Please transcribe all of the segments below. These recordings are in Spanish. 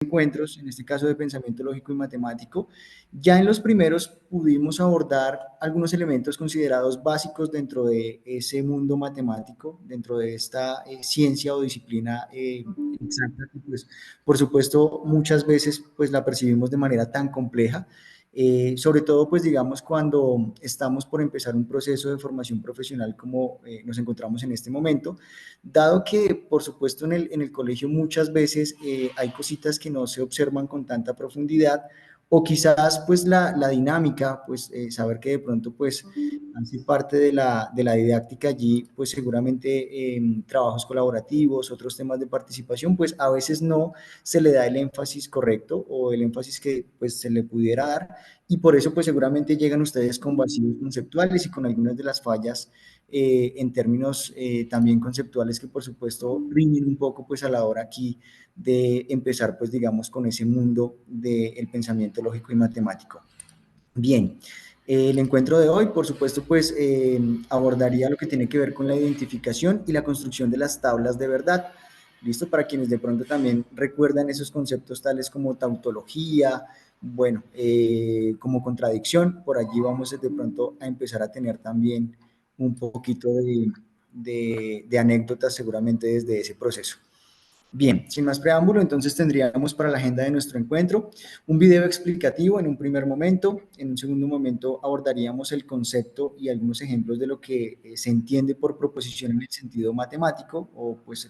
encuentros, en este caso de pensamiento lógico y matemático, ya en los primeros pudimos abordar algunos elementos considerados básicos dentro de ese mundo matemático, dentro de esta ciencia o disciplina exacta, que pues, por supuesto, muchas veces pues, la percibimos de manera tan compleja, sobre todo, pues digamos, cuando estamos por empezar un proceso de formación profesional como nos encontramos en este momento, dado que, por supuesto, en el colegio muchas veces hay cositas que no se observan con tanta profundidad, o quizás pues la dinámica, pues saber que de pronto pues hace parte de la didáctica allí, pues seguramente trabajos colaborativos, otros temas de participación, pues a veces no se le da el énfasis correcto o el énfasis que pues se le pudiera dar, y por eso pues seguramente llegan ustedes con vacíos conceptuales y con algunas de las fallas en términos también conceptuales que por supuesto riñen un poco pues a la hora aquí de empezar pues digamos con ese mundo del pensamiento lógico y matemático. Bien, el encuentro de hoy por supuesto pues abordaría lo que tiene que ver con la identificación y la construcción de las tablas de verdad. ¿Listo? Para quienes de pronto también recuerdan esos conceptos tales como tautología, bueno, como contradicción, por allí vamos de pronto a empezar a tener también un poquito de anécdotas seguramente desde ese proceso. Bien, sin más preámbulo, entonces tendríamos para la agenda de nuestro encuentro un video explicativo en un primer momento. En un segundo momento abordaríamos el concepto y algunos ejemplos de lo que se entiende por proposición en el sentido matemático o pues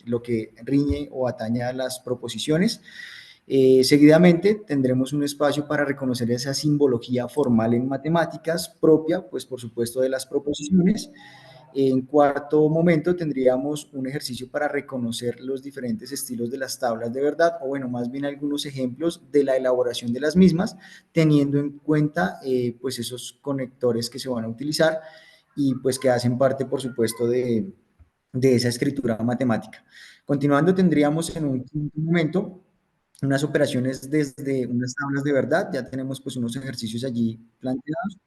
lo que riñe o atañe a las proposiciones. Seguidamente tendremos un espacio para reconocer esa simbología formal en matemáticas propia, pues por supuesto de las proposiciones. En cuarto momento tendríamos un ejercicio para reconocer los diferentes estilos de las tablas de verdad, o bueno, más bien algunos ejemplos de la elaboración de las mismas, teniendo en cuenta pues esos conectores que se van a utilizar y pues que hacen parte, por supuesto, de esa escritura matemática. Continuando, tendríamos en un quinto momento unas operaciones desde unas tablas de verdad, ya tenemos pues unos ejercicios allí planteados.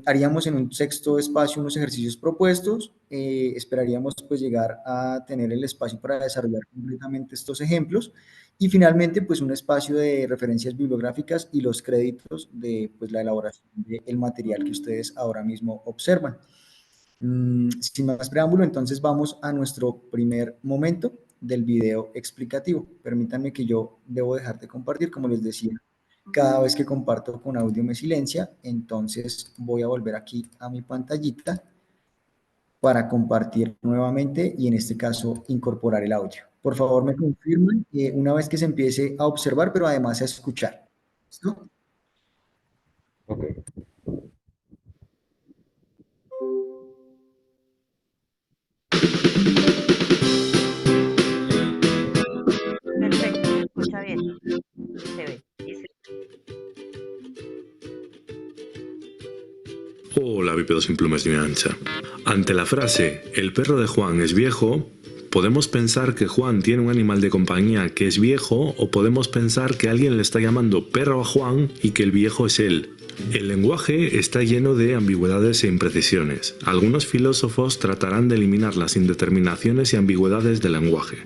Haríamos en un sexto espacio unos ejercicios propuestos, esperaríamos pues llegar a tener el espacio para desarrollar completamente estos ejemplos y finalmente pues un espacio de referencias bibliográficas y los créditos de pues la elaboración del material que ustedes ahora mismo observan. Sin más preámbulo, entonces vamos a nuestro primer momento del video explicativo. Permítanme que yo debo dejar de compartir, como les decía, cada vez que comparto con audio me silencia, entonces voy a volver aquí a mi pantallita para compartir nuevamente y en este caso incorporar el audio. Por favor me confirman una vez que se empiece a observar, pero además a escuchar. ¿Listo? Ok. Perfecto, se escucha bien, se ve. Hola, bípedos sin plumas ni ancha. Ante la frase "el perro de Juan es viejo", podemos pensar que Juan tiene un animal de compañía que es viejo, o podemos pensar que alguien le está llamando perro a Juan y que el viejo es él. El lenguaje está lleno de ambigüedades e imprecisiones. Algunos filósofos tratarán de eliminar las indeterminaciones y ambigüedades del lenguaje.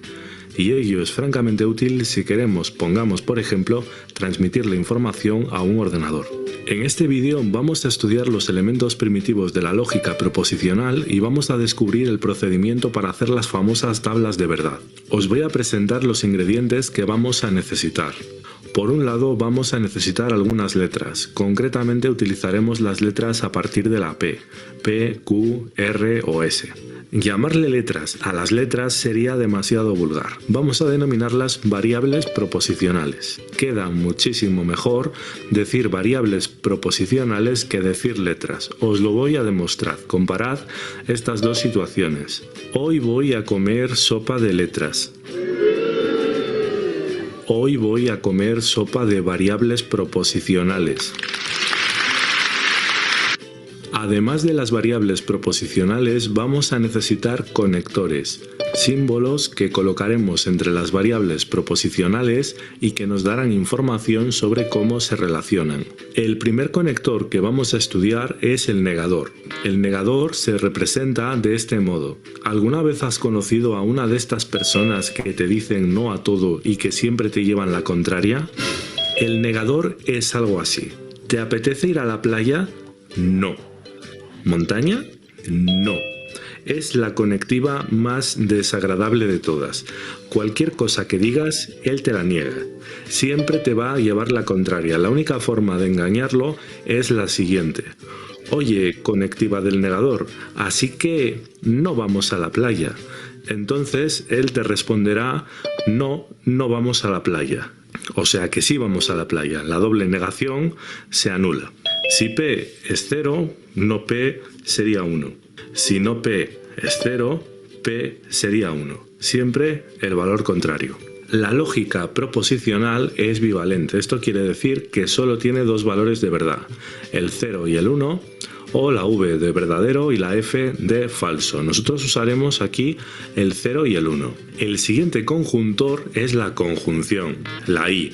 Y ello es francamente útil si queremos, pongamos por ejemplo, transmitir la información a un ordenador. En este vídeo vamos a estudiar los elementos primitivos de la lógica proposicional y vamos a descubrir el procedimiento para hacer las famosas tablas de verdad. Os voy a presentar los ingredientes que vamos a necesitar. Por un lado vamos a necesitar algunas letras, concretamente utilizaremos las letras a partir de la P, Q, R o S. Llamarle letras a las letras sería demasiado vulgar. Vamos a denominarlas variables proposicionales. Queda muchísimo mejor decir variables proposicionales que decir letras. Os lo voy a demostrar. Comparad estas dos situaciones. Hoy voy a comer sopa de letras. Hoy voy a comer sopa de variables proposicionales. Además de las variables proposicionales, vamos a necesitar conectores, símbolos que colocaremos entre las variables proposicionales y que nos darán información sobre cómo se relacionan. El primer conector que vamos a estudiar es el negador. El negador se representa de este modo. ¿Alguna vez has conocido a una de estas personas que te dicen no a todo y que siempre te llevan la contraria? El negador es algo así. ¿Te apetece ir a la playa? No. ¿Montaña? No. Es la conectiva más desagradable de todas. Cualquier cosa que digas, él te la niega. Siempre te va a llevar la contraria. La única forma de engañarlo es la siguiente. Oye, conectiva del negador, así que no vamos a la playa. Entonces él te responderá, no, no vamos a la playa. O sea que sí vamos a la playa. La doble negación se anula. Si P es 0, no P sería 1. Si no P es 0, P sería 1. Siempre el valor contrario. La lógica proposicional es bivalente. Esto quiere decir que solo tiene dos valores de verdad, el 0 y el 1, o la V de verdadero y la F de falso. Nosotros usaremos aquí el 0 y el 1. El siguiente conjuntor es la conjunción, la I.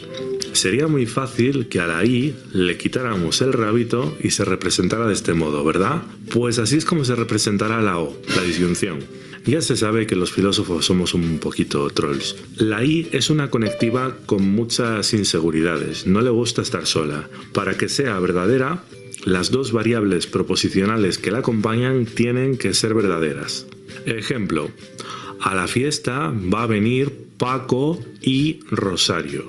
Sería muy fácil que a la I le quitáramos el rabito y se representara de este modo, ¿verdad? Pues así es como se representará la O, la disyunción. Ya se sabe que los filósofos somos un poquito trolls. La I es una conectiva con muchas inseguridades, no le gusta estar sola. Para que sea verdadera, las dos variables proposicionales que la acompañan tienen que ser verdaderas. Ejemplo, a la fiesta va a venir Paco y Rosario.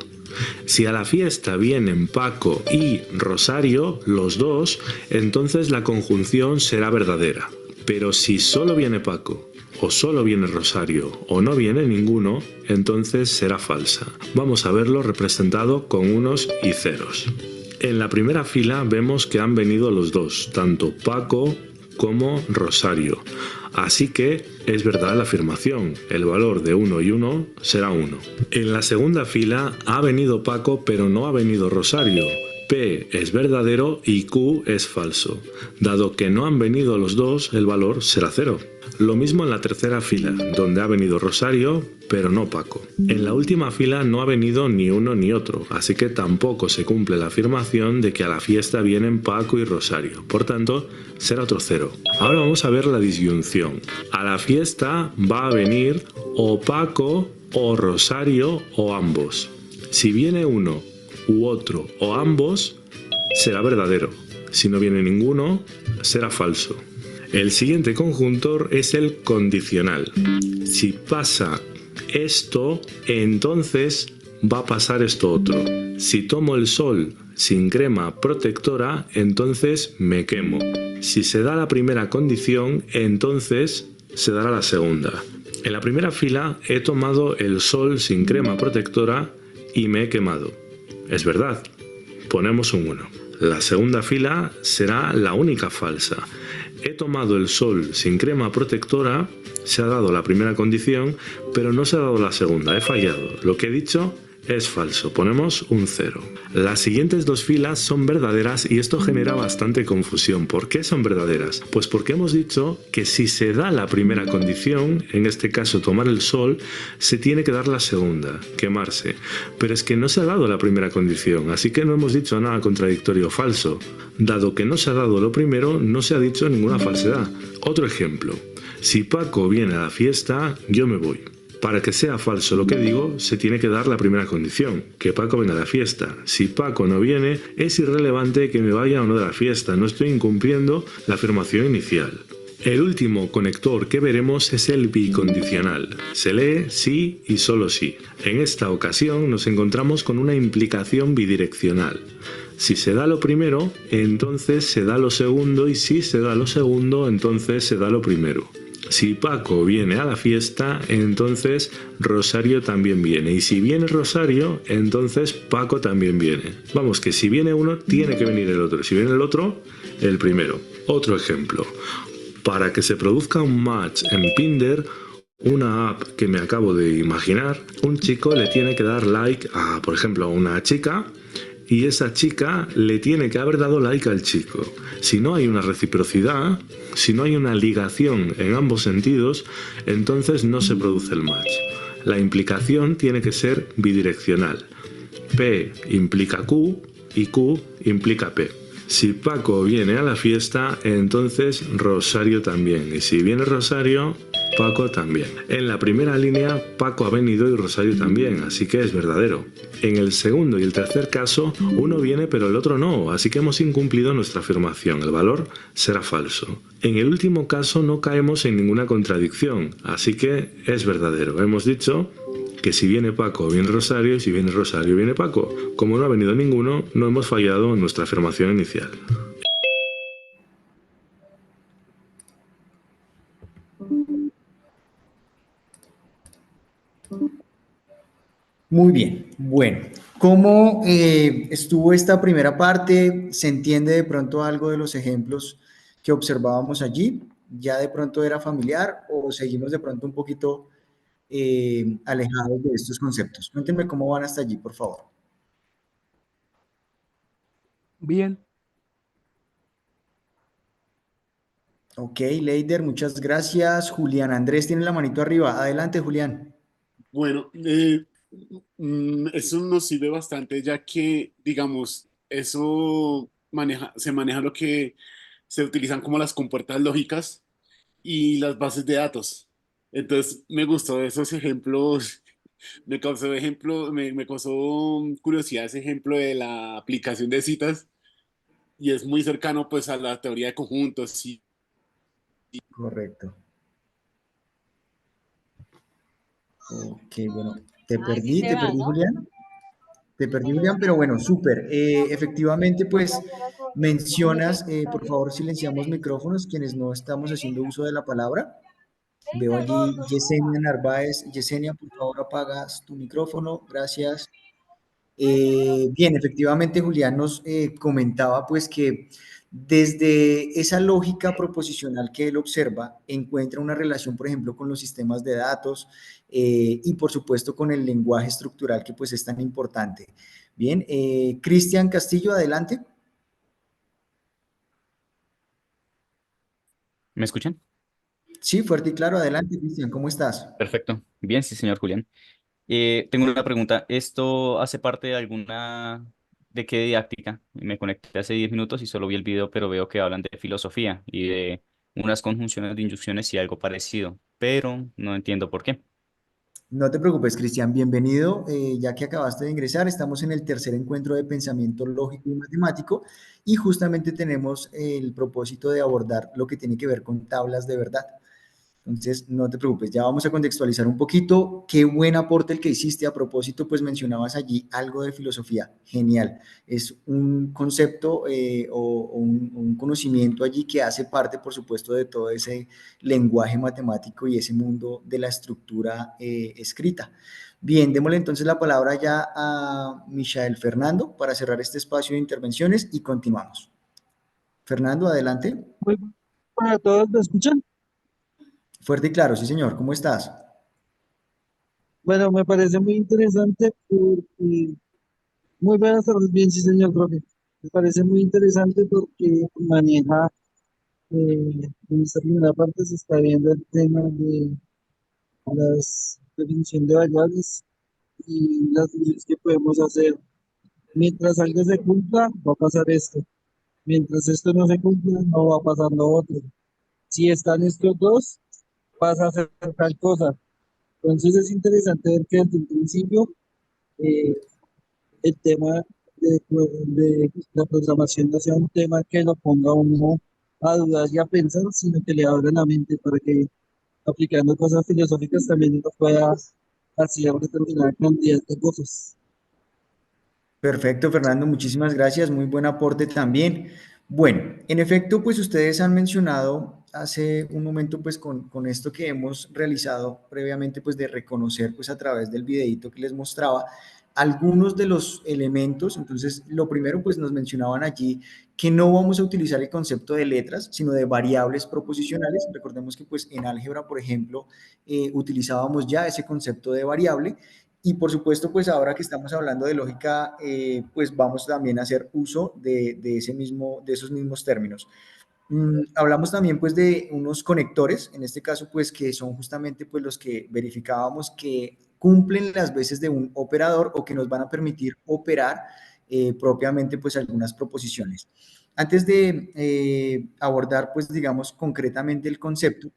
Si a la fiesta vienen Paco y Rosario, los dos, entonces la conjunción será verdadera. Pero si solo viene Paco, o solo viene Rosario, o no viene ninguno, entonces será falsa. Vamos a verlo representado con unos y ceros. En la primera fila vemos que han venido los dos, tanto Paco como Rosario. Así que es verdad la afirmación, el valor de 1 y 1 será 1. En la segunda fila ha venido Paco pero no ha venido Rosario. P es verdadero y Q es falso. Dado que no han venido los dos, el valor será 0. Lo mismo en la tercera fila, donde ha venido Rosario, pero no Paco. En la última fila no ha venido ni uno ni otro, así que tampoco se cumple la afirmación de que a la fiesta vienen Paco y Rosario. Por tanto, será otro 0. Ahora vamos a ver la disyunción. A la fiesta va a venir o Paco o Rosario o ambos. Si viene uno u otro o ambos, será verdadero. Si no viene ninguno, será falso. El siguiente conjuntor es el condicional. Si pasa esto, entonces va a pasar esto otro. Si tomo el sol sin crema protectora, entonces me quemo. Si se da la primera condición, entonces se dará la segunda. En la primera fila he tomado el sol sin crema protectora y me he quemado. Es verdad, ponemos un 1. La segunda fila será la única falsa. He tomado el sol sin crema protectora, se ha dado la primera condición, pero no se ha dado la segunda, he fallado. Lo que he dicho es falso, ponemos un 0. Las siguientes dos filas son verdaderas y esto genera bastante confusión. ¿Por qué son verdaderas? Pues porque hemos dicho que si se da la primera condición, en este caso tomar el sol, se tiene que dar la segunda, quemarse. Pero es que no se ha dado la primera condición, así que no hemos dicho nada contradictorio o falso. Dado que no se ha dado lo primero, no se ha dicho ninguna falsedad. Otro ejemplo, si Paco viene a la fiesta, yo me voy. Para que sea falso lo que digo, se tiene que dar la primera condición, que Paco venga a la fiesta. Si Paco no viene, es irrelevante que me vaya o no de la fiesta, no estoy incumpliendo la afirmación inicial. El último conector que veremos es el bicondicional. Se lee sí y solo sí. En esta ocasión nos encontramos con una implicación bidireccional. Si se da lo primero, entonces se da lo segundo, y si se da lo segundo, entonces se da lo primero. Si Paco viene a la fiesta, entonces Rosario también viene. Y si viene Rosario, entonces Paco también viene. Vamos, que si viene uno, tiene que venir el otro. Si viene el otro, el primero. Otro ejemplo. Para que se produzca un match en Tinder, una app que me acabo de imaginar, un chico le tiene que dar like a, por ejemplo, a una chica, y esa chica le tiene que haber dado like al chico. Si no hay una reciprocidad, si no hay una ligación en ambos sentidos, entonces no se produce el match. La implicación tiene que ser bidireccional. P implica Q y Q implica P. Si Paco viene a la fiesta, entonces Rosario también. Y si viene Rosario, Paco también. En la primera línea, Paco ha venido y Rosario también, así que es verdadero. En el segundo y el tercer caso, uno viene pero el otro no, así que hemos incumplido nuestra afirmación. El valor será falso. En el último caso no caemos en ninguna contradicción, así que es verdadero. Hemos dicho que si viene Paco viene Rosario y si viene Rosario viene Paco. Como no ha venido ninguno, no hemos fallado en nuestra afirmación inicial. Muy bien, bueno, ¿cómo estuvo esta primera parte? ¿Se entiende de pronto algo de los ejemplos que observábamos allí? ¿Ya de pronto era familiar o seguimos de pronto un poquito alejados de estos conceptos? Cuéntenme cómo van hasta allí, por favor. Bien. Ok, Leider, muchas gracias. Julián Andrés tiene la manito arriba. Adelante, Julián. Bueno, eso nos sirve bastante ya que, digamos, se maneja lo que se utilizan como las compuertas lógicas y las bases de datos. Entonces, me gustó esos ejemplos, me causó curiosidad ese ejemplo de la aplicación de citas y es muy cercano pues a la teoría de conjuntos y Correcto. Ok, bueno, te perdí, Julián. Te perdí, Julián, pero bueno, súper. Efectivamente, pues mencionas, por favor, silenciamos micrófonos quienes no estamos haciendo uso de la palabra. Veo allí Yesenia Narváez. Yesenia, por favor, apagas tu micrófono. Gracias. Bien, efectivamente, Julián nos comentaba pues que desde esa lógica proposicional que él observa, encuentra una relación, por ejemplo, con los sistemas de datos y, por supuesto, con el lenguaje estructural que pues es tan importante. Bien, Cristian Castillo, adelante. ¿Me escuchan? Sí, fuerte y claro, adelante, Cristian, ¿cómo estás? Perfecto. Bien, sí, señor Julián. Tengo una pregunta. ¿Esto hace parte de de qué didáctica? Me conecté hace 10 minutos y solo vi el video, pero veo que hablan de filosofía y de unas conjunciones de inyunciones y algo parecido, pero no entiendo por qué. No te preocupes, Cristian, bienvenido. Ya que acabaste de ingresar, estamos en el tercer encuentro de pensamiento lógico y matemático y justamente tenemos el propósito de abordar lo que tiene que ver con tablas de verdad. Entonces, no te preocupes, ya vamos a contextualizar un poquito. Qué buen aporte el que hiciste. A propósito, pues mencionabas allí algo de filosofía. Genial. Es un concepto o un conocimiento allí que hace parte, por supuesto, de todo ese lenguaje matemático y ese mundo de la estructura escrita. Bien, démosle entonces la palabra ya a Michael Fernando para cerrar este espacio de intervenciones y continuamos. Fernando, adelante. Muy bueno para todos, ¿me escuchan? Fuerte y claro, sí, señor. ¿Cómo estás? Bueno, me parece muy interesante porque, muy buenas tardes, bien, sí, señor profe. Me parece muy interesante porque maneja, en esta primera parte se está viendo el tema de las definición de variables y las definiciones que podemos hacer. Mientras algo se cumpla, va a pasar esto. Mientras esto no se cumpla, no va a pasar lo otro. Si están estos dos, pasa a ser tal cosa. Entonces es interesante ver que desde un principio eh, el tema de la programación no sea un tema que lo ponga a uno a dudar y a pensar, sino que le abra la mente para que aplicando cosas filosóficas también uno pueda hacer determinada cantidad de cosas. Perfecto, Fernando, muchísimas gracias, muy buen aporte también. Bueno, en efecto, pues ustedes han mencionado hace un momento, pues con esto que hemos realizado previamente, pues de reconocer, pues a través del videíto que les mostraba, algunos de los elementos. Entonces, lo primero, pues nos mencionaban allí que no vamos a utilizar el concepto de letras, sino de variables proposicionales. Recordemos que pues en álgebra, por ejemplo, utilizábamos ya ese concepto de variable Y por supuesto, pues ahora que estamos hablando de lógica, pues vamos también a hacer uso de esos mismos términos. Hablamos también pues de unos conectores, en este caso pues que son justamente pues los que verificábamos que cumplen las veces de un operador o que nos van a permitir operar propiamente pues algunas proposiciones. Antes de abordar pues digamos concretamente el concepto,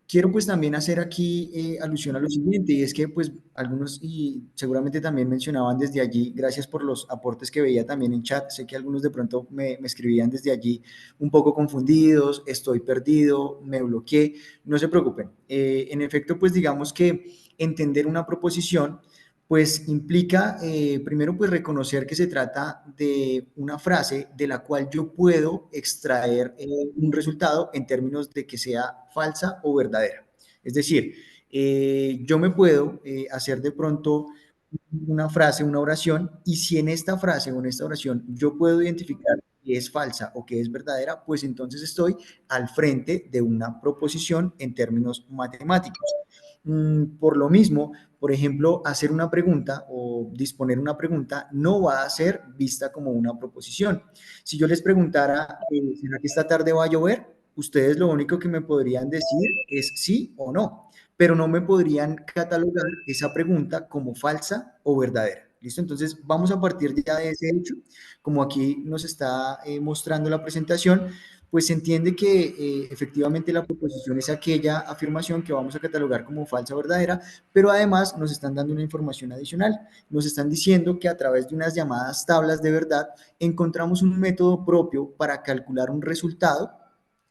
quiero pues también hacer aquí alusión a lo siguiente, y es que pues algunos, y seguramente también mencionaban desde allí, gracias por los aportes que veía también en chat, sé que algunos de pronto me escribían desde allí un poco confundidos, estoy perdido, me bloqueé, no se preocupen. En efecto, pues digamos que entender una proposición pues implica primero pues reconocer que se trata de una frase de la cual yo puedo extraer un resultado en términos de que sea falsa o verdadera. Es decir, yo me puedo hacer de pronto una frase, una oración, y si en esta frase o en esta oración yo puedo identificar que es falsa o que es verdadera, pues entonces estoy al frente de una proposición en términos matemáticos. Por lo mismo, por ejemplo, hacer una pregunta o disponer una pregunta no va a ser vista como una proposición. Si yo les preguntara, ¿será que esta tarde va a llover? Ustedes lo único que me podrían decir es sí o no, pero no me podrían catalogar esa pregunta como falsa o verdadera. ¿Listo? Entonces, vamos a partir ya de ese hecho, como aquí nos está mostrando la presentación, pues se entiende que efectivamente la proposición es aquella afirmación que vamos a catalogar como falsa o verdadera, pero además nos están dando una información adicional. Nos están diciendo que a través de unas llamadas tablas de verdad encontramos un método propio para calcular un resultado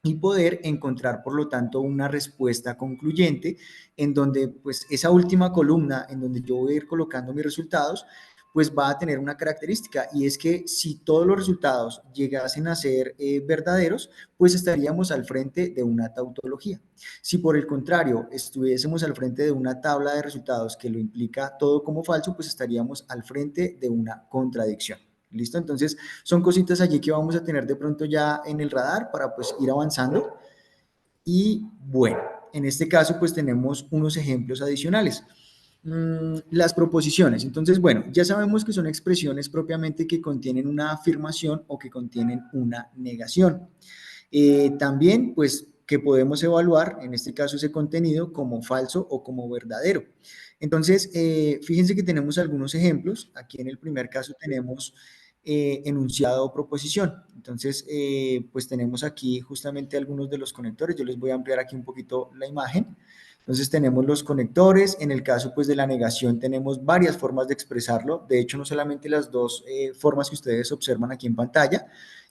y poder encontrar, por lo tanto, una respuesta concluyente en donde, pues, esa última columna en donde yo voy a ir colocando mis resultados, pues va a tener una característica, y es que si todos los resultados llegasen a ser verdaderos, pues estaríamos al frente de una tautología. Si por el contrario estuviésemos al frente de una tabla de resultados que lo implica todo como falso, pues estaríamos al frente de una contradicción. ¿Listo? Entonces, son cositas allí que vamos a tener de pronto ya en el radar para pues ir avanzando. Y bueno, en este caso pues tenemos unos ejemplos adicionales. Las proposiciones. Entonces, bueno, ya sabemos que son expresiones propiamente que contienen una afirmación o que contienen una negación. También, pues, que podemos evaluar, en este caso, ese contenido como falso o como verdadero. Entonces, fíjense que tenemos algunos ejemplos. Aquí en el primer caso tenemos enunciado o proposición. Entonces, pues tenemos aquí justamente algunos de los conectores. Yo les voy a ampliar aquí un poquito la imagen. Entonces tenemos los conectores, en el caso pues de la negación tenemos varias formas de expresarlo, de hecho no solamente las dos formas que ustedes observan aquí en pantalla,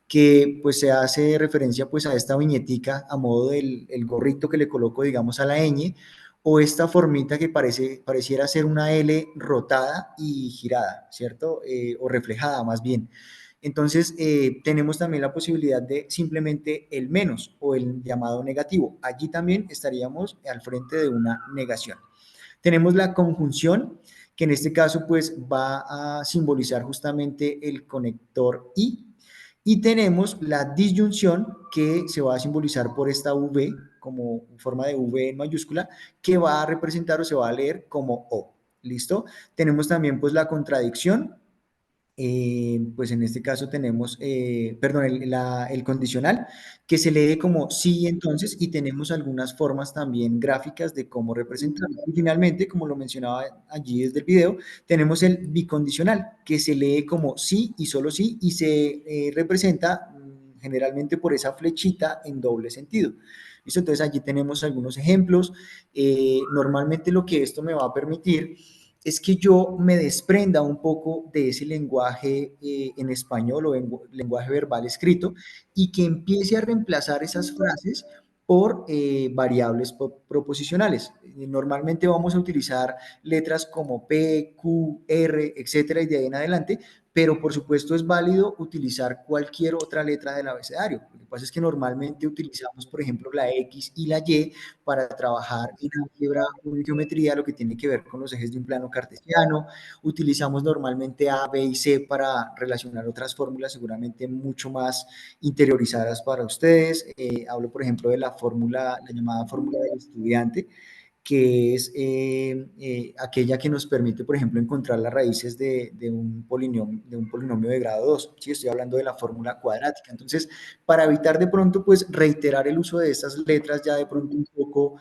que pues se hace referencia pues a esta viñetica a modo del el gorrito que le coloco digamos a la ñ, o esta formita que pareciera ser una L rotada y girada, ¿cierto? O reflejada más bien. Entonces, tenemos también la posibilidad de simplemente el menos o el llamado negativo. Allí también estaríamos al frente de una negación. Tenemos la conjunción, que en este caso pues va a simbolizar justamente el conector y tenemos la disyunción, que se va a simbolizar por esta V, como forma de V en mayúscula, que va a representar o se va a leer como O. ¿Listo? Tenemos también pues la contradicción, pues en este caso tenemos, perdón, el condicional, que se lee como sí entonces, y tenemos algunas formas también gráficas de cómo representarlo. Y finalmente, como lo mencionaba allí desde el video, tenemos el bicondicional, que se lee como sí y solo sí, y se representa generalmente por esa flechita en doble sentido. ¿Listo? Entonces allí tenemos algunos ejemplos. Normalmente lo que esto me va a permitir es que yo me desprenda un poco de ese lenguaje en español o en lenguaje verbal escrito y que empiece a reemplazar esas frases por variables proposicionales. Normalmente vamos a utilizar letras como P, Q, R, etcétera, y de ahí en adelante, pero por supuesto es válido utilizar cualquier otra letra del abecedario. Lo que pasa es que normalmente utilizamos, por ejemplo, la X y la Y para trabajar en álgebra o en geometría, lo que tiene que ver con los ejes de un plano cartesiano. Utilizamos normalmente A, B y C para relacionar otras fórmulas seguramente mucho más interiorizadas para ustedes. Hablo, por ejemplo, de la fórmula, la llamada fórmula del estudiante, que es aquella que nos permite, por ejemplo, encontrar las raíces de un polinomio de grado 2. ¿Sí? Estoy hablando de la fórmula cuadrática. Entonces, para evitar de pronto, pues, reiterar el uso de estas letras ya de pronto un poco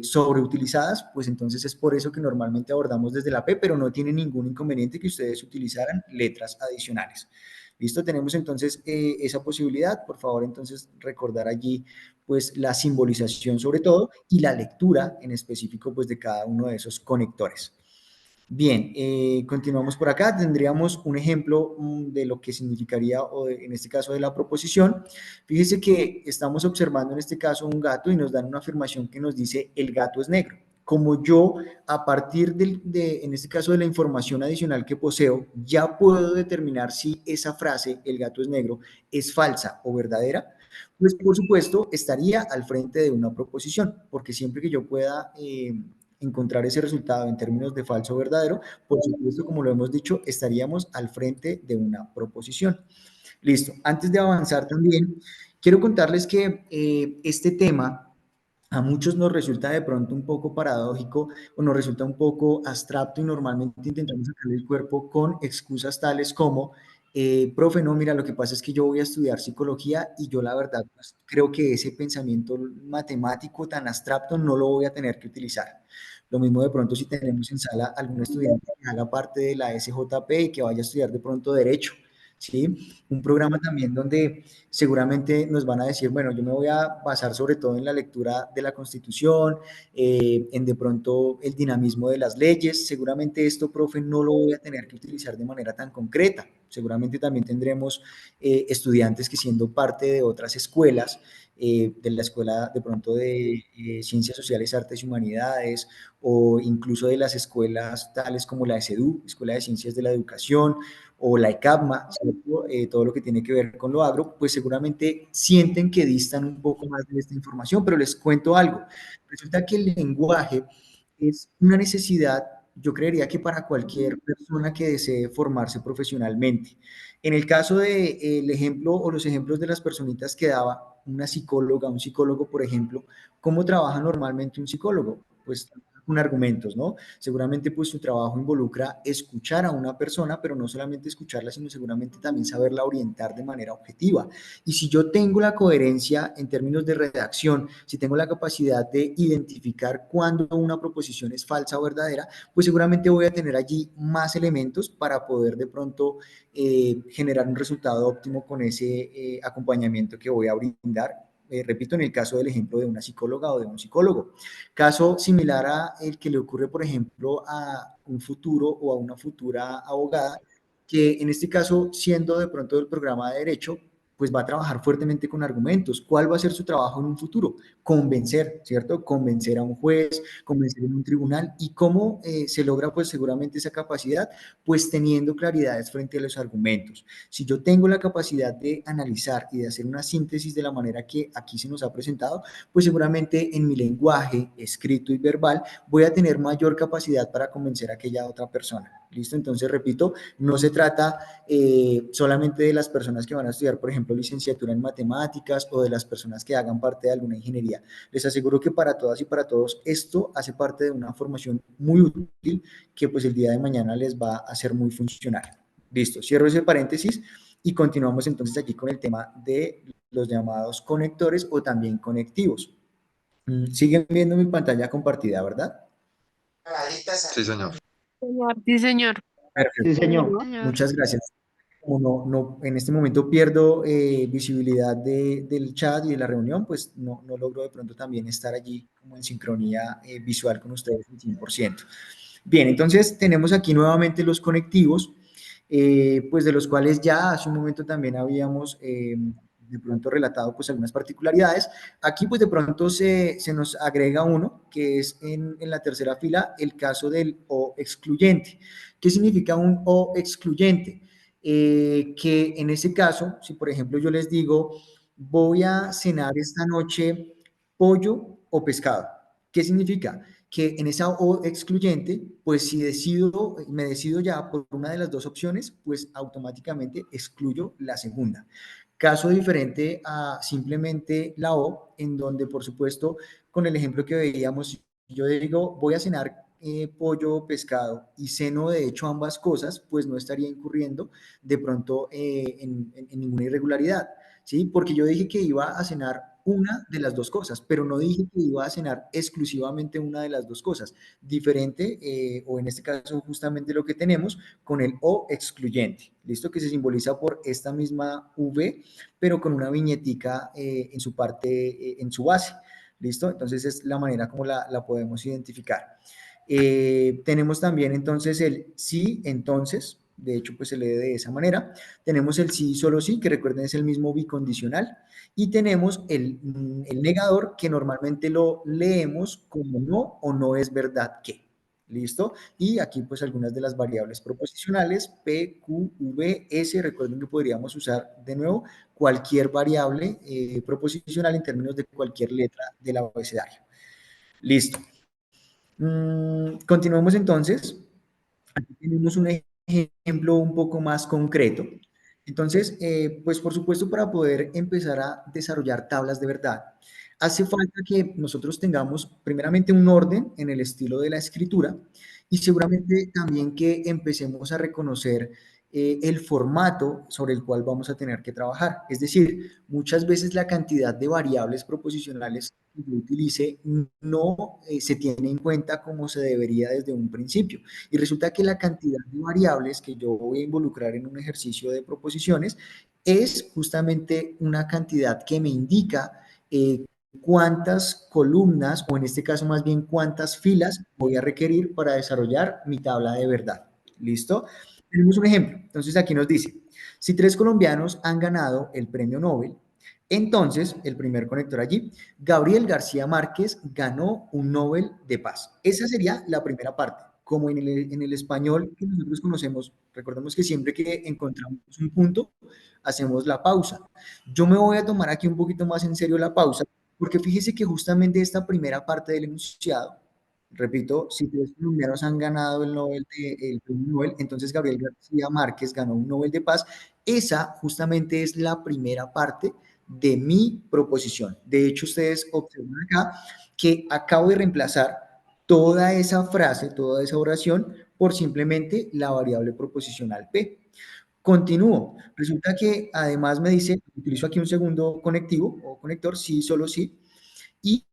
sobreutilizadas, pues entonces es por eso que normalmente abordamos desde la P, pero no tiene ningún inconveniente que ustedes utilizaran letras adicionales. ¿Listo? Tenemos entonces esa posibilidad. Por favor, entonces recordar allí pues la simbolización sobre todo y la lectura en específico pues de cada uno de esos conectores. Bien, continuamos por acá. Tendríamos un ejemplo de lo que significaría, en este caso, de la proposición. Fíjese que estamos observando en este caso un gato y nos dan una afirmación que nos dice el gato es negro. Como yo, a partir en este caso, de la información adicional que poseo, ya puedo determinar si esa frase, el gato es negro, es falsa o verdadera, pues por supuesto estaría al frente de una proposición, porque siempre que yo pueda encontrar ese resultado en términos de falso o verdadero, por supuesto, como lo hemos dicho, estaríamos al frente de una proposición. Listo. Antes de avanzar también, quiero contarles que este tema a muchos nos resulta de pronto un poco paradójico o nos resulta un poco abstracto y normalmente intentamos sacarle el cuerpo con excusas tales como, profe, no, mira, lo que pasa es que yo voy a estudiar psicología y yo la verdad pues, creo que ese pensamiento matemático tan abstracto no lo voy a tener que utilizar. Lo mismo de pronto si tenemos en sala algún estudiante que haga parte de la SJP y que vaya a estudiar de pronto derecho, ¿sí? Un programa también donde seguramente nos van a decir, bueno, yo me voy a basar sobre todo en la lectura de la Constitución, en de pronto el dinamismo de las leyes. Seguramente esto, profe, no lo voy a tener que utilizar de manera tan concreta. Seguramente también tendremos estudiantes que siendo parte de otras escuelas, de la escuela de pronto de Ciencias Sociales, Artes y Humanidades, o incluso de las escuelas tales como la ESEDU, Escuela de Ciencias de la Educación, o la ECAPMA, ¿cierto? Todo lo que tiene que ver con lo agro, pues seguramente sienten que distan un poco más de esta información, pero les cuento algo. Resulta que el lenguaje es una necesidad, yo creería que para cualquier persona que desee formarse profesionalmente. En el caso de el ejemplo o los ejemplos de las personitas que daba, una psicóloga, un psicólogo, por ejemplo, ¿cómo trabaja normalmente un psicólogo? Pues con argumentos, ¿no? Seguramente pues su trabajo involucra escuchar a una persona, pero no solamente escucharla, sino seguramente también saberla orientar de manera objetiva. Y si yo tengo la coherencia en términos de redacción, si tengo la capacidad de identificar cuándo una proposición es falsa o verdadera, pues seguramente voy a tener allí más elementos para poder de pronto generar un resultado óptimo con ese acompañamiento que voy a brindar. Repito, en el caso del ejemplo de una psicóloga o de un psicólogo. Caso similar a el que le ocurre, por ejemplo, a un futuro o a una futura abogada, que en este caso, siendo de pronto del programa de derecho, pues va a trabajar fuertemente con argumentos. ¿Cuál va a ser su trabajo en un futuro? Convencer, ¿cierto? Convencer a un juez, convencer en un tribunal. ¿Y cómo se logra, pues seguramente esa capacidad? Pues teniendo claridades frente a los argumentos. Si yo tengo la capacidad de analizar y de hacer una síntesis de la manera que aquí se nos ha presentado, pues seguramente en mi lenguaje escrito y verbal voy a tener mayor capacidad para convencer a aquella otra persona. ¿Listo? Entonces, repito, no se trata solamente de las personas que van a estudiar, por ejemplo, licenciatura en matemáticas o de las personas que hagan parte de alguna ingeniería. Les aseguro que para todas y para todos esto hace parte de una formación muy útil que pues el día de mañana les va a hacer muy funcional. Listo, cierro ese paréntesis y continuamos entonces aquí con el tema de los llamados conectores o también conectivos. Siguen viendo mi pantalla compartida, ¿verdad? Sí, señor. Señor, sí, señor. Perfecto. Sí, señor. Señor. Muchas gracias. Como en este momento pierdo visibilidad del chat y de la reunión, pues no logro de pronto también estar allí como en sincronía visual con ustedes al 100%. Bien, entonces tenemos aquí nuevamente los conectivos, pues de los cuales ya hace un momento también habíamos de pronto relatado pues algunas particularidades. Aquí pues de pronto se nos agrega uno, que es en la tercera fila, el caso del O excluyente. ¿Qué significa un O excluyente? Que en ese caso, si por ejemplo yo les digo, voy a cenar esta noche pollo o pescado, ¿qué significa? Que en esa O excluyente, pues si me decido ya por una de las dos opciones, pues automáticamente excluyo la segunda. Caso diferente a simplemente la O, en donde por supuesto, con el ejemplo que veíamos, yo digo, voy a cenar pollo o pescado y ceno de hecho ambas cosas, pues no estaría incurriendo de pronto en ninguna irregularidad, ¿sí? Porque yo dije que iba a cenar una de las dos cosas, pero no dije que iba a cenar exclusivamente una de las dos cosas. Diferente, o en este caso justamente lo que tenemos con el o excluyente, ¿listo? Que se simboliza por esta misma V, pero con una viñetica en su parte, en su base. ¿Listo? Entonces es la manera como la podemos identificar. Tenemos también entonces el sí, entonces, de hecho pues se lee de esa manera. Tenemos el sí, solo sí, que recuerden es el mismo bicondicional. Y tenemos el negador, que normalmente lo leemos como no o no es verdad que. ¿Listo? Y aquí pues algunas de las variables proposicionales, P, Q, V, S, recuerden que podríamos usar de nuevo cualquier variable proposicional en términos de cualquier letra del abecedario. Listo. Continuemos entonces. Aquí tenemos un ejemplo un poco más concreto. Entonces, pues por supuesto, para poder empezar a desarrollar tablas de verdad, hace falta que nosotros tengamos primeramente un orden en el estilo de la escritura y seguramente también que empecemos a reconocer el formato sobre el cual vamos a tener que trabajar. Es decir, muchas veces la cantidad de variables proposicionales que yo utilice no se tiene en cuenta como se debería desde un principio. Y resulta que la cantidad de variables que yo voy a involucrar en un ejercicio de proposiciones es justamente una cantidad que me indica cuántas columnas, o en este caso más bien cuántas filas voy a requerir para desarrollar mi tabla de verdad. ¿Listo? Tenemos un ejemplo. Entonces aquí nos dice, si 3 colombianos han ganado el premio Nobel, entonces, el primer conector allí, Gabriel García Márquez ganó un Nobel de Paz. Esa sería la primera parte. Como en el español que nosotros conocemos, recordemos que siempre que encontramos un punto, hacemos la pausa. Yo me voy a tomar aquí un poquito más en serio la pausa, porque fíjese que justamente esta primera parte del enunciado, repito, si 3 colombianos han ganado el premio Nobel, entonces Gabriel García Márquez ganó un Nobel de Paz. Esa justamente es la primera parte de mi proposición. De hecho, ustedes observan acá que acabo de reemplazar toda esa frase, toda esa oración, por simplemente la variable proposicional P. Continúo. Resulta que además me dice, utilizo aquí un segundo conectivo o conector, sí, solo sí, y,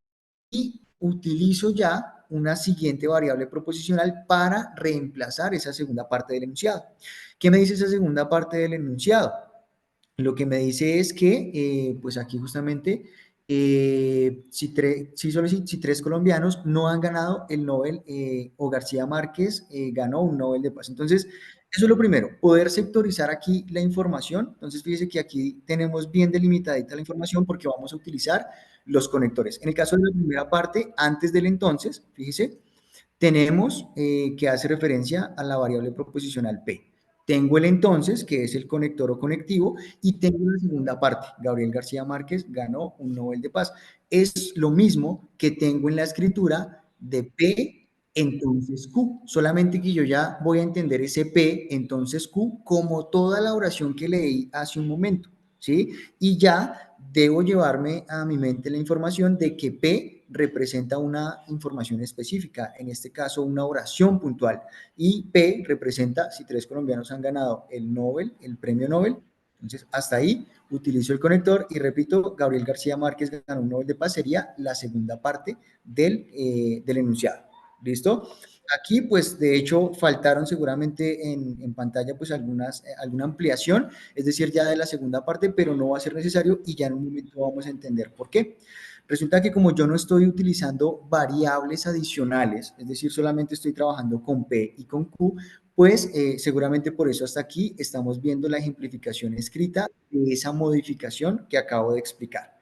y utilizo ya una siguiente variable proposicional para reemplazar esa segunda parte del enunciado. ¿Qué me dice esa segunda parte del enunciado? Lo que me dice es que, pues aquí justamente, si 3 colombianos no han ganado el Nobel, o García Márquez ganó un Nobel de Paz. Entonces, eso es lo primero, poder sectorizar aquí la información. Entonces, fíjese que aquí tenemos bien delimitadita la información porque vamos a utilizar los conectores. En el caso de la primera parte, antes del entonces, fíjese, tenemos que hace referencia a la variable proposicional P. Tengo el entonces, que es el conector o conectivo, y tengo la segunda parte. Gabriel García Márquez ganó un Nobel de Paz. Es lo mismo que tengo en la escritura de P, entonces Q. Solamente que yo ya voy a entender ese P, entonces Q, como toda la oración que leí hace un momento, ¿sí? Y ya debo llevarme a mi mente la información de que P representa una información específica, en este caso una oración puntual, y P representa si 3 colombianos han ganado el Nobel, el premio Nobel. Entonces, hasta ahí utilizo el conector y repito, Gabriel García Márquez ganó un Nobel de Paz, sería la segunda parte del enunciado. ¿Listo? Aquí, pues, de hecho, faltaron seguramente en pantalla, pues, alguna ampliación, es decir, ya de la segunda parte, pero no va a ser necesario y ya en un momento vamos a entender por qué. Resulta que como yo no estoy utilizando variables adicionales, es decir, solamente estoy trabajando con P y con Q, pues seguramente por eso hasta aquí estamos viendo la ejemplificación escrita de esa modificación que acabo de explicar.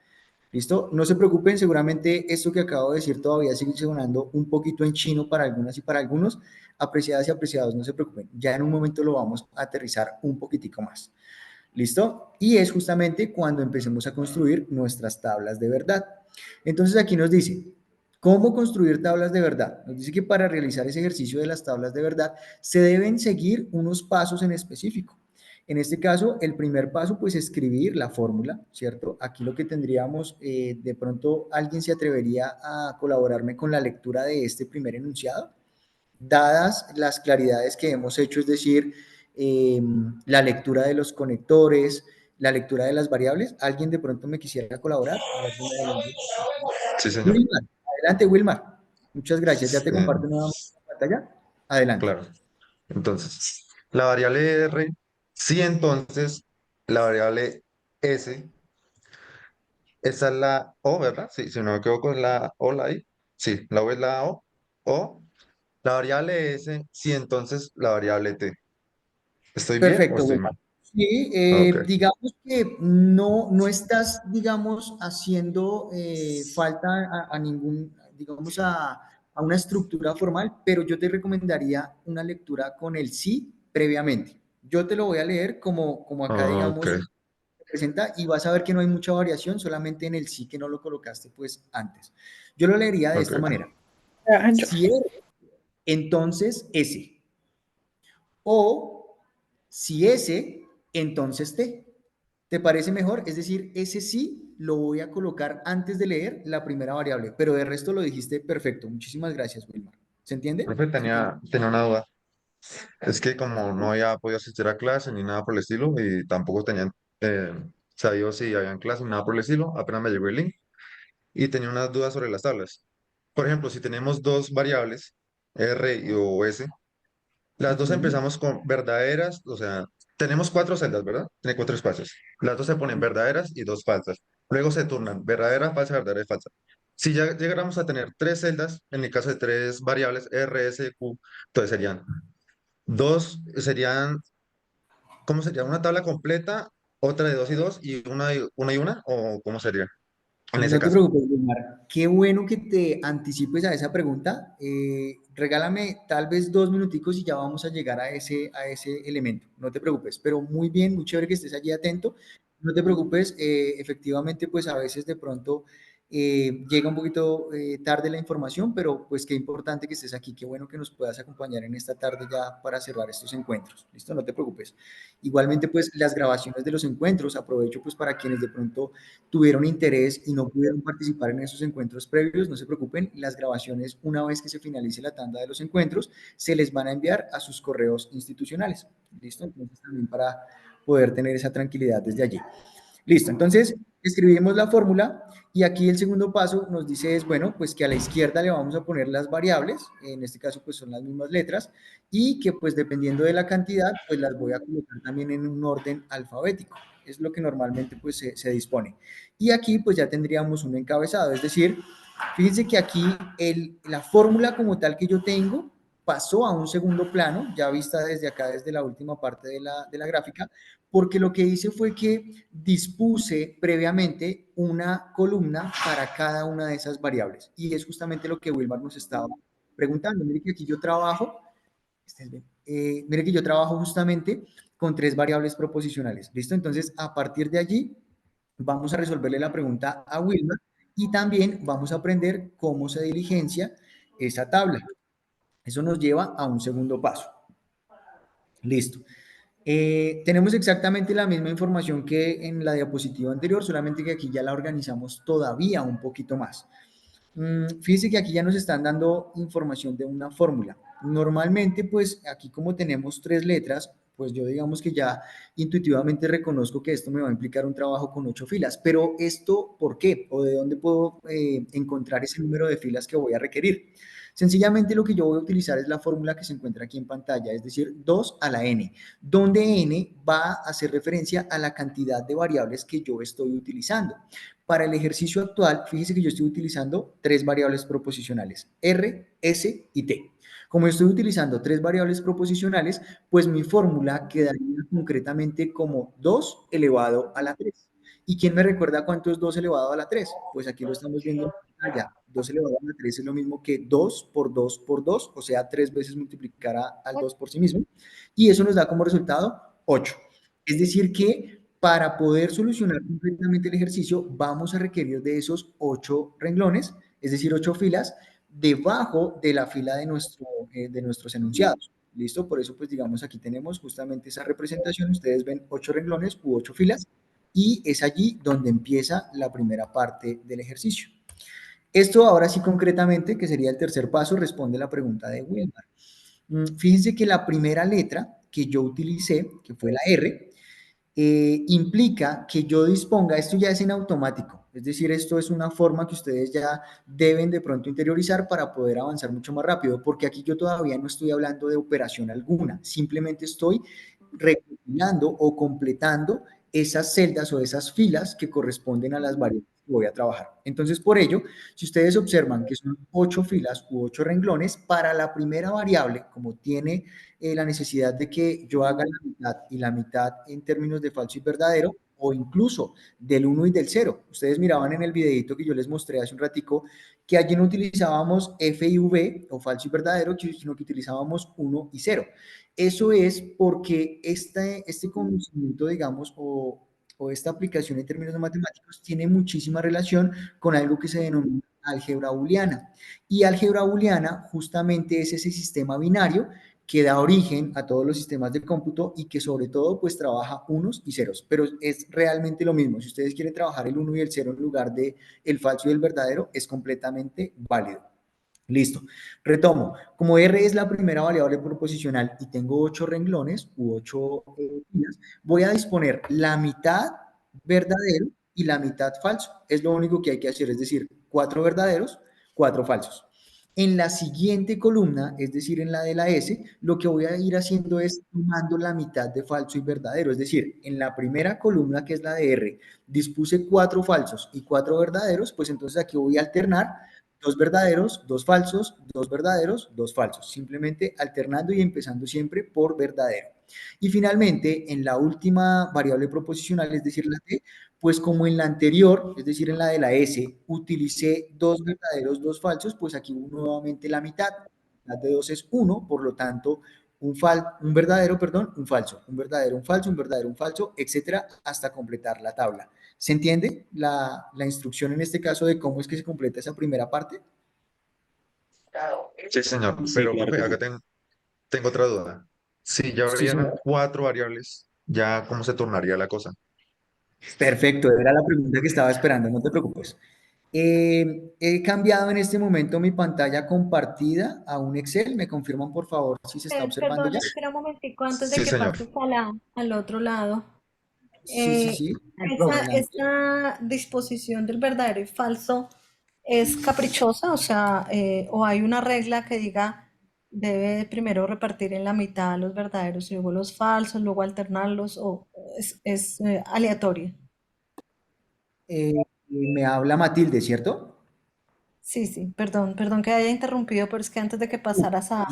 ¿Listo? No se preocupen, seguramente esto que acabo de decir todavía sigue sonando un poquito en chino para algunas y para algunos. Apreciadas y apreciados, no se preocupen, ya en un momento lo vamos a aterrizar un poquitico más. ¿Listo? Y es justamente cuando empecemos a construir nuestras tablas de verdad. Entonces aquí nos dice, ¿cómo construir tablas de verdad? Nos dice que para realizar ese ejercicio de las tablas de verdad se deben seguir unos pasos en específico. En este caso, el primer paso, pues escribir la fórmula, ¿cierto? Aquí lo que tendríamos, de pronto alguien se atrevería a colaborarme con la lectura de este primer enunciado, dadas las claridades que hemos hecho, es decir, la lectura de los conectores, la lectura de las variables. ¿Alguien de pronto me quisiera colaborar? A ver, Sí, señor. Wilmar, adelante, Wilmar. Muchas gracias. Ya te Eh, comparto nuevamente la pantalla. Adelante. claro. Entonces, la variable R, sí, entonces, la variable S, esa es la O, ¿verdad? Sí, si no me equivoco, es la O, la I. Sí, la O es la O. O, la variable S, sí, entonces, la variable T. ¿Estoy bien o Perfecto, estoy Wilmar. mal? Sí, Ok, digamos que no estás, digamos, haciendo falta a ningún, digamos, a una estructura formal, pero yo te recomendaría una lectura con el sí previamente. Yo te lo voy a leer como acá, ok, digamos, presenta y vas a ver que no hay mucha variación, solamente en el sí que no lo colocaste pues antes. Yo lo leería de esta ok, manera. Ah, yo. Si es, entonces S. O si S, entonces T. ¿Te parece mejor? Es decir, ese sí lo voy a colocar antes de leer la primera variable, pero de resto lo dijiste perfecto. Muchísimas gracias, Wilmar. ¿Se entiende? profe, ¿Se entiende? tenía una duda. Es que como no había podido asistir a clase ni nada por el estilo y tampoco tenían sabido si habían clase ni nada por el estilo, apenas me llegó el link y tenía unas dudas sobre las tablas. Por ejemplo, si tenemos dos variables, R y o S, las dos Ujú. empezamos con verdaderas, o sea, tenemos cuatro celdas, ¿verdad? Tiene cuatro espacios. Las dos se ponen verdaderas y dos falsas. Luego se turnan verdadera, falsa, verdadera y falsa. Si ya llegáramos a tener tres celdas, en el caso de tres variables, R, S, Q, entonces serían dos, serían, ¿cómo sería? ¿Una tabla completa, otra de dos y dos y una y una? ¿O cómo sería en ese No te caso? preocupes, Wilmar. Qué bueno que te anticipes a esa pregunta. Regálame tal vez 2 minuticos y ya vamos a llegar a ese elemento. No te preocupes, pero muy bien, muy chévere que estés allí atento. No te preocupes, efectivamente, pues a veces de pronto llega un poquito tarde la información, pero pues qué importante que estés aquí. Qué bueno que nos puedas acompañar en esta tarde ya para cerrar estos encuentros. ¿Listo? No te preocupes. Igualmente, pues las grabaciones de los encuentros, aprovecho pues para quienes de pronto tuvieron interés y no pudieron participar en esos encuentros previos, no se preocupen, las grabaciones, una vez que se finalice la tanda de los encuentros, se les van a enviar a sus correos institucionales. ¿Listo? Entonces, también para poder tener esa tranquilidad desde allí. Listo, entonces escribimos la fórmula y aquí el segundo paso nos dice es, bueno, pues que a la izquierda le vamos a poner las variables, en este caso pues son las mismas letras, y que pues dependiendo de la cantidad, pues las voy a colocar también en un orden alfabético. Es lo que normalmente pues se dispone. Y aquí pues ya tendríamos un encabezado, es decir, fíjense que aquí la fórmula como tal que yo tengo pasó a un segundo plano, ya vista desde acá, desde la última parte de la gráfica, porque lo que hice fue que dispuse previamente una columna para cada una de esas variables. Y es justamente lo que Wilmar nos estaba preguntando. Mire que aquí yo trabajo, mire que yo trabajo justamente con 3 variables proposicionales. ¿Listo? Entonces, a partir de allí, vamos a resolverle la pregunta a Wilmar y también vamos a aprender cómo se diligencia esa tabla. Eso nos lleva a un segundo paso. Listo. Tenemos exactamente la misma información que en la diapositiva anterior, solamente que aquí ya la organizamos todavía un poquito más. Fíjense que aquí ya nos están dando información de una fórmula. Normalmente, pues aquí como tenemos 3 letras, pues yo digamos que ya intuitivamente reconozco que esto me va a implicar un trabajo con 8 filas. Pero esto, ¿por qué? ¿O de dónde puedo encontrar ese número de filas que voy a requerir? Sencillamente lo que yo voy a utilizar es la fórmula que se encuentra aquí en pantalla, es decir, 2 a la n, donde n va a hacer referencia a la cantidad de variables que yo estoy utilizando. Para el ejercicio actual, fíjese que yo estoy utilizando 3 variables proposicionales, R, S y T. Como estoy utilizando 3 variables proposicionales, pues mi fórmula quedaría concretamente como 2 elevado a la 3. ¿Y quién me recuerda cuánto es 2 elevado a la 3? Pues aquí lo estamos viendo en pantalla. 2 elevado a la 3 es lo mismo que 2 por 2 por 2, o sea, 3 veces multiplicar al 2 por sí mismo. Y eso nos da como resultado 8. Es decir que para poder solucionar completamente el ejercicio, vamos a requerir de esos 8 renglones, es decir, 8 filas, debajo de la fila de nuestros enunciados. ¿listo? Por eso, pues digamos, aquí tenemos justamente esa representación, ustedes ven 8 renglones u 8 filas, y es allí donde empieza la primera parte del ejercicio. Esto ahora sí concretamente, que sería el tercer paso, responde la pregunta de Wilmar. Fíjense que la primera letra que yo utilicé, que fue la R, implica que yo disponga, esto ya es en automático, es decir, esto es una forma que ustedes ya deben de pronto interiorizar para poder avanzar mucho más rápido, porque aquí yo todavía no estoy hablando de operación alguna, simplemente estoy recopilando o completando esas celdas o esas filas que corresponden a las variables que voy a trabajar. Entonces, por ello, si ustedes observan que son 8 filas u 8 renglones, para la primera variable, como tiene la necesidad de que yo haga la mitad y la mitad en términos de falso y verdadero, o incluso del 1 y del 0. Ustedes miraban en el videito que yo les mostré hace un ratico que allí no utilizábamos F y V, o falso y verdadero, sino que utilizábamos 1 y 0. Eso es porque este conocimiento, digamos, o esta aplicación en términos de matemáticos tiene muchísima relación con algo que se denomina álgebra booleana. Y álgebra booleana justamente es ese sistema binario que da origen a todos los sistemas de cómputo y que sobre todo pues trabaja unos y ceros, pero es realmente lo mismo. Si ustedes quieren trabajar el 1 y el 0 en lugar de el falso y el verdadero, es completamente válido. Listo. Retomo. Como R es la primera variable proposicional y tengo 8 renglones u 8 filas, voy a disponer la mitad verdadero y la mitad falso. Es lo único que hay que hacer, es decir, 4 verdaderos, 4 falsos. En la siguiente columna, es decir, en la de la S, lo que voy a ir haciendo es tomando la mitad de falso y verdadero. Es decir, en la primera columna, que es la de R, dispuse 4 falsos y 4 verdaderos, pues entonces aquí voy a alternar 2 verdaderos, 2 falsos, 2 verdaderos, 2 falsos, simplemente alternando y empezando siempre por verdadero. Y finalmente, en la última variable proposicional, es decir, la T, pues como en la anterior, es decir, en la de la S, utilicé 2 verdaderos, 2 falsos, pues aquí nuevamente la mitad. La mitad de 2 es 1, por lo tanto, un verdadero, perdón, un falso, un verdadero, un falso, un verdadero, un falso, etcétera, hasta completar la tabla. ¿Se entiende la instrucción en este caso de cómo es que se completa esa primera parte? Sí, señor. Sí, Pero, claro profe, que acá sí. tengo otra duda. Si ya Sí, abrieran señor. 4 variables, ¿ya cómo se tornaría la cosa? Perfecto, era la pregunta que estaba esperando, no te preocupes. He cambiado en este momento mi pantalla compartida a un Excel. ¿Me confirman, por favor, si se está observando Perdón, ya? espera un momentico antes de Sí, que señor. pases al otro lado. Sí, sí, Eh, sí. No hay problema. esta disposición del verdadero y falso es caprichosa, o sea, o hay una regla que diga debe primero repartir en la mitad los verdaderos y luego los falsos, luego alternarlos, o es aleatoria. Me habla Matilde, ¿cierto? Sí, sí, perdón que haya interrumpido, pero es que antes de que pasaras a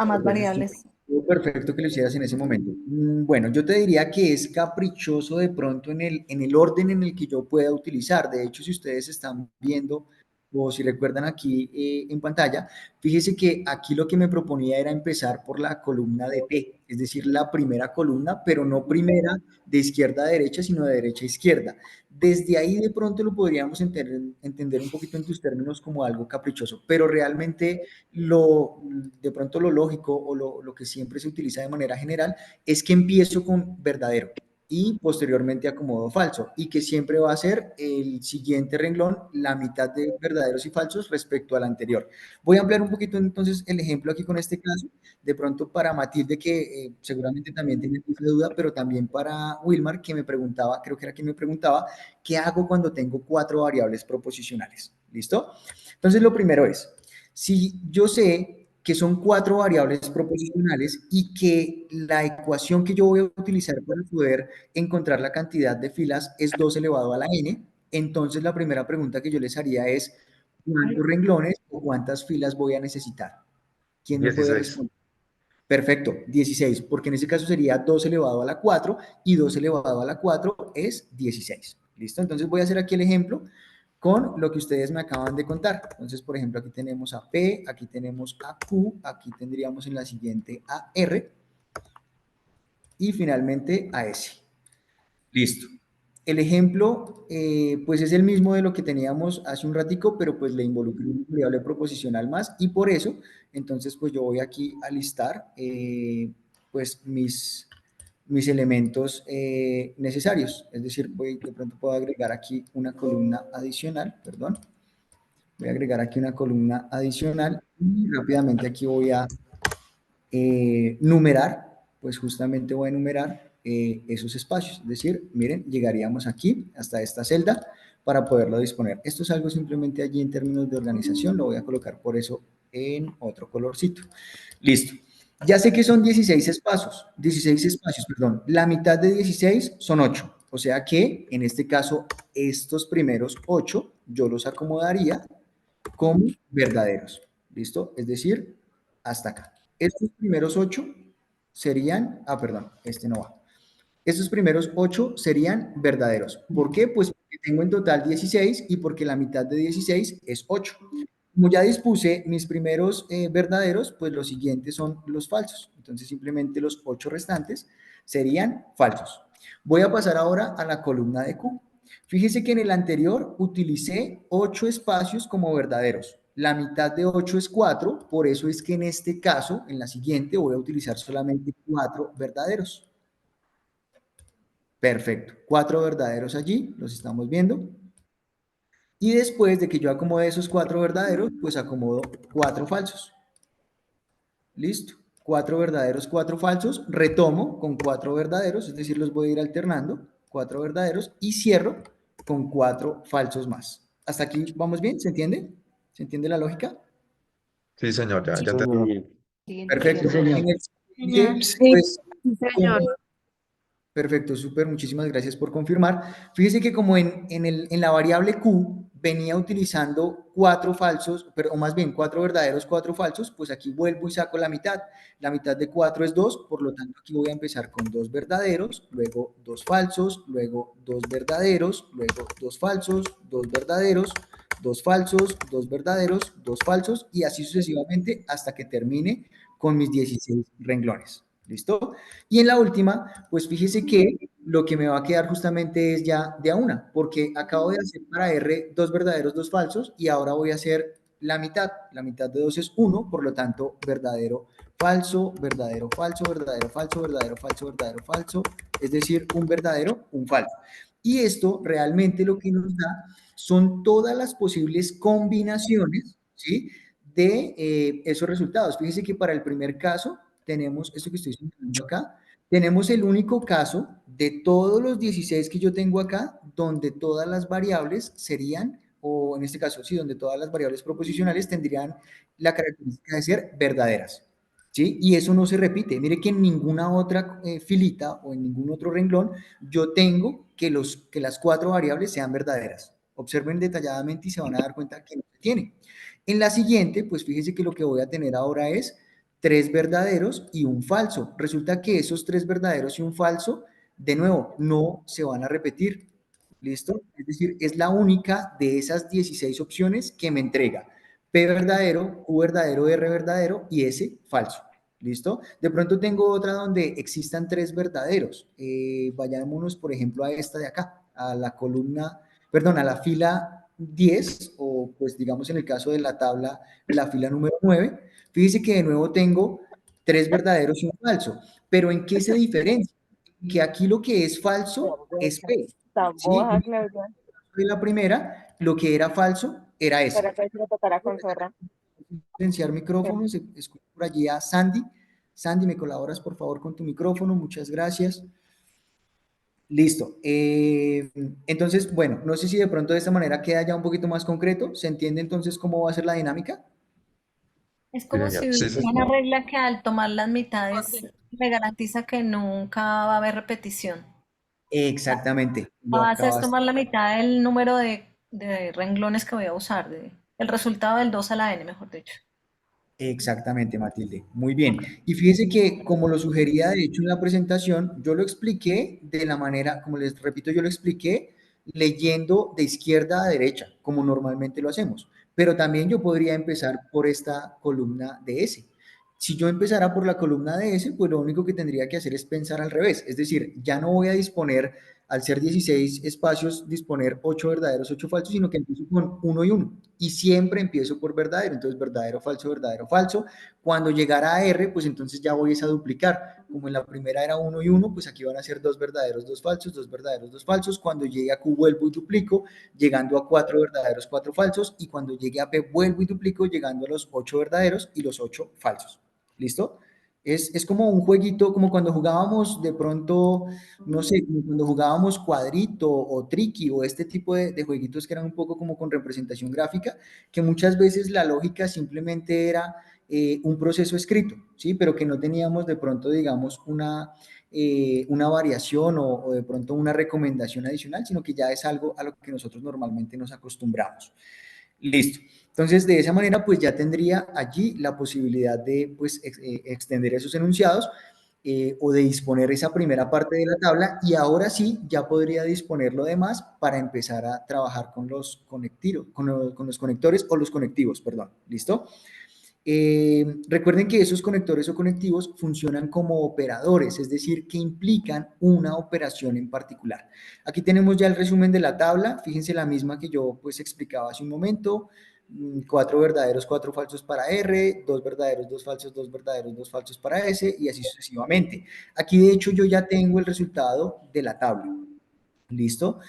más variables. Perfecto que lo hicieras en ese momento. Bueno, yo te diría que es caprichoso de pronto en el orden en el que yo pueda utilizar. De hecho, si ustedes están viendo o si recuerdan aquí en pantalla, fíjese que aquí lo que me proponía era empezar por la columna de P, es decir, la primera columna, pero no primera de izquierda a derecha, sino de derecha a izquierda. Desde ahí de pronto lo podríamos entender un poquito en tus términos como algo caprichoso, pero realmente de pronto lo lógico o lo que siempre se utiliza de manera general es que empiezo con verdadero y posteriormente acomodo falso y que siempre va a ser el siguiente renglón la mitad de verdaderos y falsos respecto al anterior. Voy a ampliar un poquito entonces el ejemplo aquí con este caso, de pronto para Matilde que seguramente también tiene esa duda, pero también para Wilmar que me preguntaba, creo que era quien me preguntaba, ¿qué hago cuando tengo 4 variables proposicionales? ¿Listo? Entonces lo primero es, si yo sé que son 4 variables proposicionales y que la ecuación que yo voy a utilizar para poder encontrar la cantidad de filas es 2 elevado a la n, entonces la primera pregunta que yo les haría es, ¿cuántos renglones o cuántas filas voy a necesitar? ¿Quién me puede 16. responder? Perfecto, 16, porque en ese caso sería 2 elevado a la 4 y 2 elevado a la 4 es 16. ¿Listo? Entonces voy a hacer aquí el ejemplo con lo que ustedes me acaban de contar. Entonces, por ejemplo, aquí tenemos a P, aquí tenemos a Q, aquí tendríamos en la siguiente a R y finalmente a S. Listo. El ejemplo, pues es el mismo de lo que teníamos hace un ratico, pero pues le involucré una variable proposicional más y por eso, entonces pues yo voy aquí a listar pues mis elementos necesarios. Es decir, de pronto puedo agregar aquí una columna adicional, perdón. Voy a agregar aquí una columna adicional y rápidamente aquí voy a numerar, pues justamente voy a enumerar esos espacios. Es decir, miren, llegaríamos aquí hasta esta celda para poderlo disponer. Esto es algo simplemente allí en términos de organización, lo voy a colocar por eso en otro colorcito. Listo. Ya sé que son 16 espacios, perdón. La mitad de 16 son 8. O sea que, en este caso, estos primeros 8 yo los acomodaría como verdaderos. ¿Listo? Es decir, hasta acá. Estos primeros 8 serían, perdón, este no va. Estos primeros 8 serían verdaderos. ¿Por qué? Pues porque tengo en total 16 y porque la mitad de 16 es 8. Como ya dispuse mis primeros verdaderos, pues los siguientes son los falsos. Entonces simplemente los 8 restantes serían falsos. Voy a pasar ahora a la columna de Q. Fíjese que en el anterior utilicé 8 espacios como verdaderos. La mitad de 8 es 4, por eso es que en este caso, en la siguiente, voy a utilizar solamente 4 verdaderos. Perfecto. 4 verdaderos allí, los estamos viendo. Y después de que yo acomode esos 4 verdaderos, pues acomodo 4 falsos. Listo. 4 verdaderos, 4 falsos. Retomo con 4 verdaderos, es decir, los voy a ir alternando. 4 verdaderos y cierro con 4 falsos más. ¿Hasta aquí vamos bien? ¿Se entiende? ¿Se entiende la lógica? Sí, señor, ya, Sí, ya entendí. sí, Perfecto. entiendo. En el Señor. siguiente, Sí, pues, sí, señor. perfecto, súper, muchísimas gracias por confirmar. Fíjese que como en la variable Q venía utilizando 4 falsos, pero, o más bien 4 verdaderos, 4 falsos, pues aquí vuelvo y saco la mitad. La mitad de 4 es 2, por lo tanto aquí voy a empezar con 2 verdaderos, luego 2 falsos, luego 2 verdaderos, luego 2 falsos, 2 verdaderos, 2 falsos, 2 verdaderos, 2 falsos y así sucesivamente hasta que termine con mis 16 renglones. ¿Listo? Y en la última, pues fíjese que lo que me va a quedar justamente es ya de a una, porque acabo de hacer para R 2 verdaderos, 2 falsos, y ahora voy a hacer la mitad. La mitad de 2 es 1, por lo tanto, verdadero, falso, verdadero, falso, verdadero, falso, verdadero, falso, verdadero, falso, es decir, un verdadero, un falso. Y esto realmente lo que nos da son todas las posibles combinaciones, ¿sí? De esos resultados. Fíjese que para el primer caso, tenemos esto que estoy señalando acá, tenemos el único caso de todos los 16 que yo tengo acá, donde todas las variables serían, o en este caso, sí, donde todas las variables proposicionales tendrían la característica de ser verdaderas. ¿Sí? Y eso no se repite. Mire que en ninguna otra filita o en ningún otro renglón yo tengo que las 4 variables sean verdaderas. Observen detalladamente y se van a dar cuenta que no se tiene. En la siguiente, pues fíjese que lo que voy a tener ahora es 3 verdaderos y un falso. Resulta que esos 3 verdaderos y un falso, de nuevo, no se van a repetir. ¿Listo? Es decir, es la única de esas 16 opciones que me entrega P verdadero, Q verdadero, R verdadero y S falso. ¿Listo? De pronto tengo otra donde existan 3 verdaderos. Vayámonos, por ejemplo, a esta de acá, a la columna, perdón, a la fila 10, o pues digamos en el caso de la tabla, la fila número 9. Fíjese que de nuevo tengo 3 verdaderos y un falso. Pero ¿en qué se diferencia? Que aquí lo que es falso es P. ¿Sí? En la primera, lo que era falso era S. Silenciar micrófonos, escucho por allí a Sandy. Sandy, ¿me colaboras por favor con tu micrófono? Muchas gracias. Listo. Entonces, bueno, no sé si de pronto de esta manera queda ya un poquito más concreto. ¿Se entiende entonces cómo va a ser la dinámica? Es Sí, como señor. si Sí, hubiera sí. una regla que al tomar las mitades me garantiza que nunca va a haber repetición. Exactamente. La Lo base es acabas. tomar la mitad del número de renglones que voy a usar, el resultado del 2 a la n, mejor dicho. Exactamente, Matilde. Muy bien. Y fíjese que, como lo sugería de hecho en la presentación, yo lo expliqué de la manera, como les repito, yo lo expliqué leyendo de izquierda a derecha, como normalmente lo hacemos. Pero también yo podría empezar por esta columna de S. Si yo empezara por la columna de S, pues lo único que tendría que hacer es pensar al revés. Es decir, ya no voy a disponer al ser 16 espacios, disponer 8 verdaderos, 8 falsos, sino que empiezo con 1 y 1. Y siempre empiezo por verdadero. Entonces, verdadero, falso, verdadero, falso. Cuando llegara a R, pues entonces ya voy a duplicar. Como en la primera era 1 y 1, pues aquí van a ser 2 verdaderos, 2 falsos, 2 verdaderos, 2 falsos. Cuando llegue a Q, vuelvo y duplico, llegando a 4 verdaderos, 4 falsos. Y cuando llegue a P, vuelvo y duplico, llegando a los 8 verdaderos y los 8 falsos. ¿Listo? Es como un jueguito, como cuando jugábamos de pronto, no sé, como cuando jugábamos cuadrito o triqui o este tipo de jueguitos que eran un poco como con representación gráfica, que muchas veces la lógica simplemente era un proceso escrito, ¿sí? Pero que no teníamos de pronto, digamos, una variación o de pronto una recomendación adicional, sino que ya es algo a lo que nosotros normalmente nos acostumbramos. Listo. Entonces, de esa manera, pues ya tendría allí la posibilidad de pues, extender esos enunciados o de disponer esa primera parte de la tabla y ahora sí ya podría disponer lo demás para empezar a trabajar con los conectores, con los conectores o los conectivos, perdón. ¿Listo? Recuerden que esos conectores o conectivos funcionan como operadores, es decir, que implican una operación en particular. Aquí tenemos ya el resumen de la tabla, fíjense la misma que yo pues explicaba hace un momento, 4 verdaderos, 4 falsos para R, 2 verdaderos, 2 falsos, 2 verdaderos, 2 falsos para S y así sucesivamente. Aquí de hecho yo ya tengo el resultado de la tabla. ¿Listo?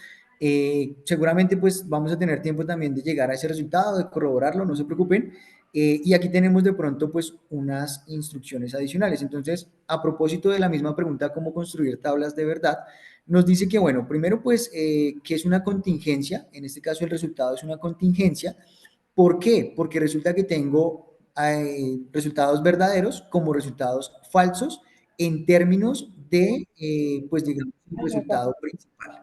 Seguramente pues vamos a tener tiempo también de llegar a ese resultado, de corroborarlo, no se preocupen. Y aquí tenemos de pronto pues unas instrucciones adicionales. Entonces, a propósito de la misma pregunta, cómo construir tablas de verdad, nos dice que, bueno, primero pues que es una contingencia, en este caso el resultado es una contingencia. ¿Por qué? Porque resulta que tengo resultados verdaderos como resultados falsos en términos de, pues digamos, el resultado principal.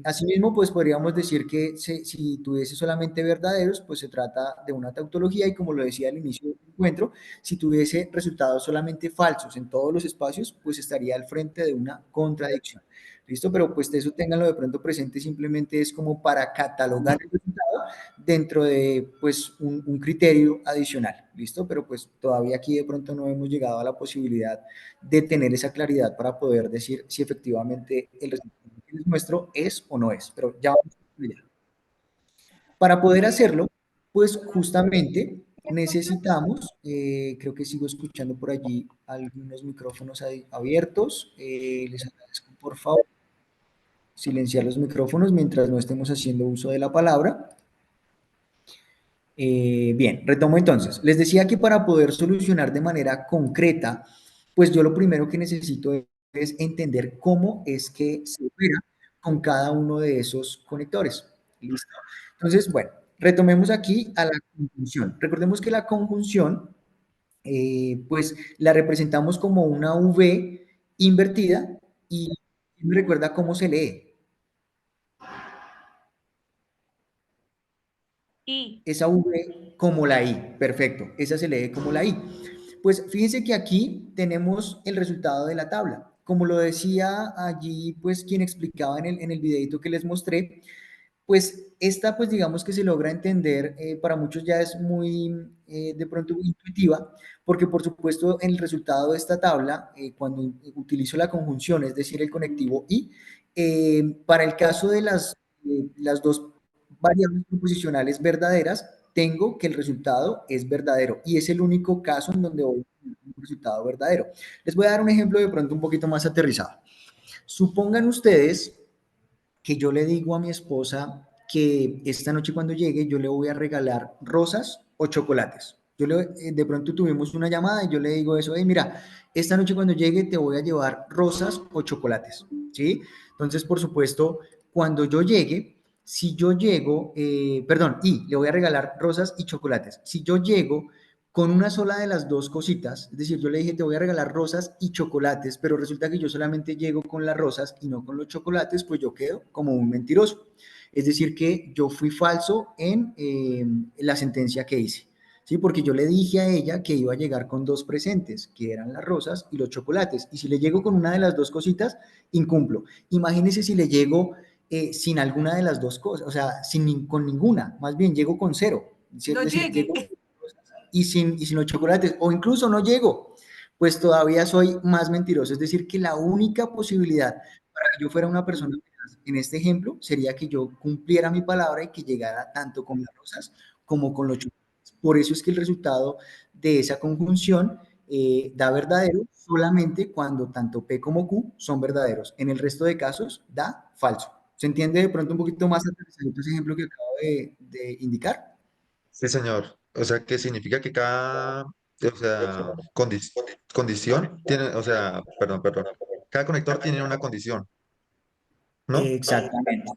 Asimismo, pues podríamos decir que si tuviese solamente verdaderos, pues se trata de una tautología y como lo decía al inicio del encuentro, si tuviese resultados solamente falsos en todos los espacios, pues estaría al frente de una contradicción. ¿Listo? Pero pues eso ténganlo de pronto presente, simplemente es como para catalogar el resultado dentro de pues un criterio adicional. ¿Listo? Pero pues todavía aquí de pronto no hemos llegado a la posibilidad de tener esa claridad para poder decir si efectivamente el resultado que les muestro es o no es, pero ya vamos a ver. Para poder hacerlo, pues justamente necesitamos, creo que sigo escuchando por allí algunos micrófonos abiertos, les agradezco por favor silenciar los micrófonos mientras no estemos haciendo uso de la palabra. Bien, retomo entonces. Les decía que para poder solucionar de manera concreta, pues yo lo primero que necesito es entender cómo es que se opera con cada uno de esos conectores. ¿Listo? Entonces, bueno, retomemos aquí a la conjunción. Recordemos que la conjunción, pues la representamos como una V invertida y me recuerda cómo se lee. Y Esa V como la I, perfecto, esa se lee como la I. Pues fíjense que aquí tenemos el resultado de la tabla. Como lo decía allí, pues quien explicaba en el videito que les mostré, pues esta, pues digamos que se logra entender, para muchos ya es muy, de pronto muy intuitiva, porque por supuesto en el resultado de esta tabla, cuando utilizo la conjunción, es decir, el conectivo y, para el caso de las dos variables proposicionales verdaderas, tengo que el resultado es verdadero y es el único caso en donde voy a tener un resultado verdadero. Les voy a dar un ejemplo de pronto un poquito más aterrizado. Supongan ustedes que yo le digo a mi esposa que esta noche cuando llegue yo le voy a regalar rosas o chocolates. De pronto tuvimos una llamada y yo le digo eso, hey, mira, esta noche cuando llegue te voy a llevar rosas o chocolates, ¿sí? Entonces, por supuesto, cuando yo llegue, si yo llego, perdón, y le voy a regalar rosas y chocolates. Si yo llego con una sola de las dos cositas, es decir, yo le dije te voy a regalar rosas y chocolates, pero resulta que yo solamente llego con las rosas y no con los chocolates, pues yo quedo como un mentiroso. Es decir, que yo fui falso en la sentencia que hice, ¿sí? Porque yo le dije a ella que iba a llegar con dos presentes, que eran las rosas y los chocolates, y si le llego con una de las dos cositas, incumplo. Imagínese si le llego sin alguna de las dos cosas, o sea, con ninguna, más bien llego con cero. Es no decir, llegue. llego y sin los chocolates, o incluso no llego, pues todavía soy más mentiroso. Es decir, que la única posibilidad para que yo fuera una persona veraz, en este ejemplo, sería que yo cumpliera mi palabra y que llegara tanto con las rosas como con los chocolates. Por eso es que el resultado de esa conjunción da verdadero solamente cuando tanto P como Q son verdaderos. En el resto de casos da falso. ¿Se entiende de pronto un poquito más aterrizadito ese ejemplo que acabo de indicar? Sí, señor. O sea, que significa que cada, o sea, condición tiene, o sea, perdón, cada conector tiene una condición, ¿no? Exactamente,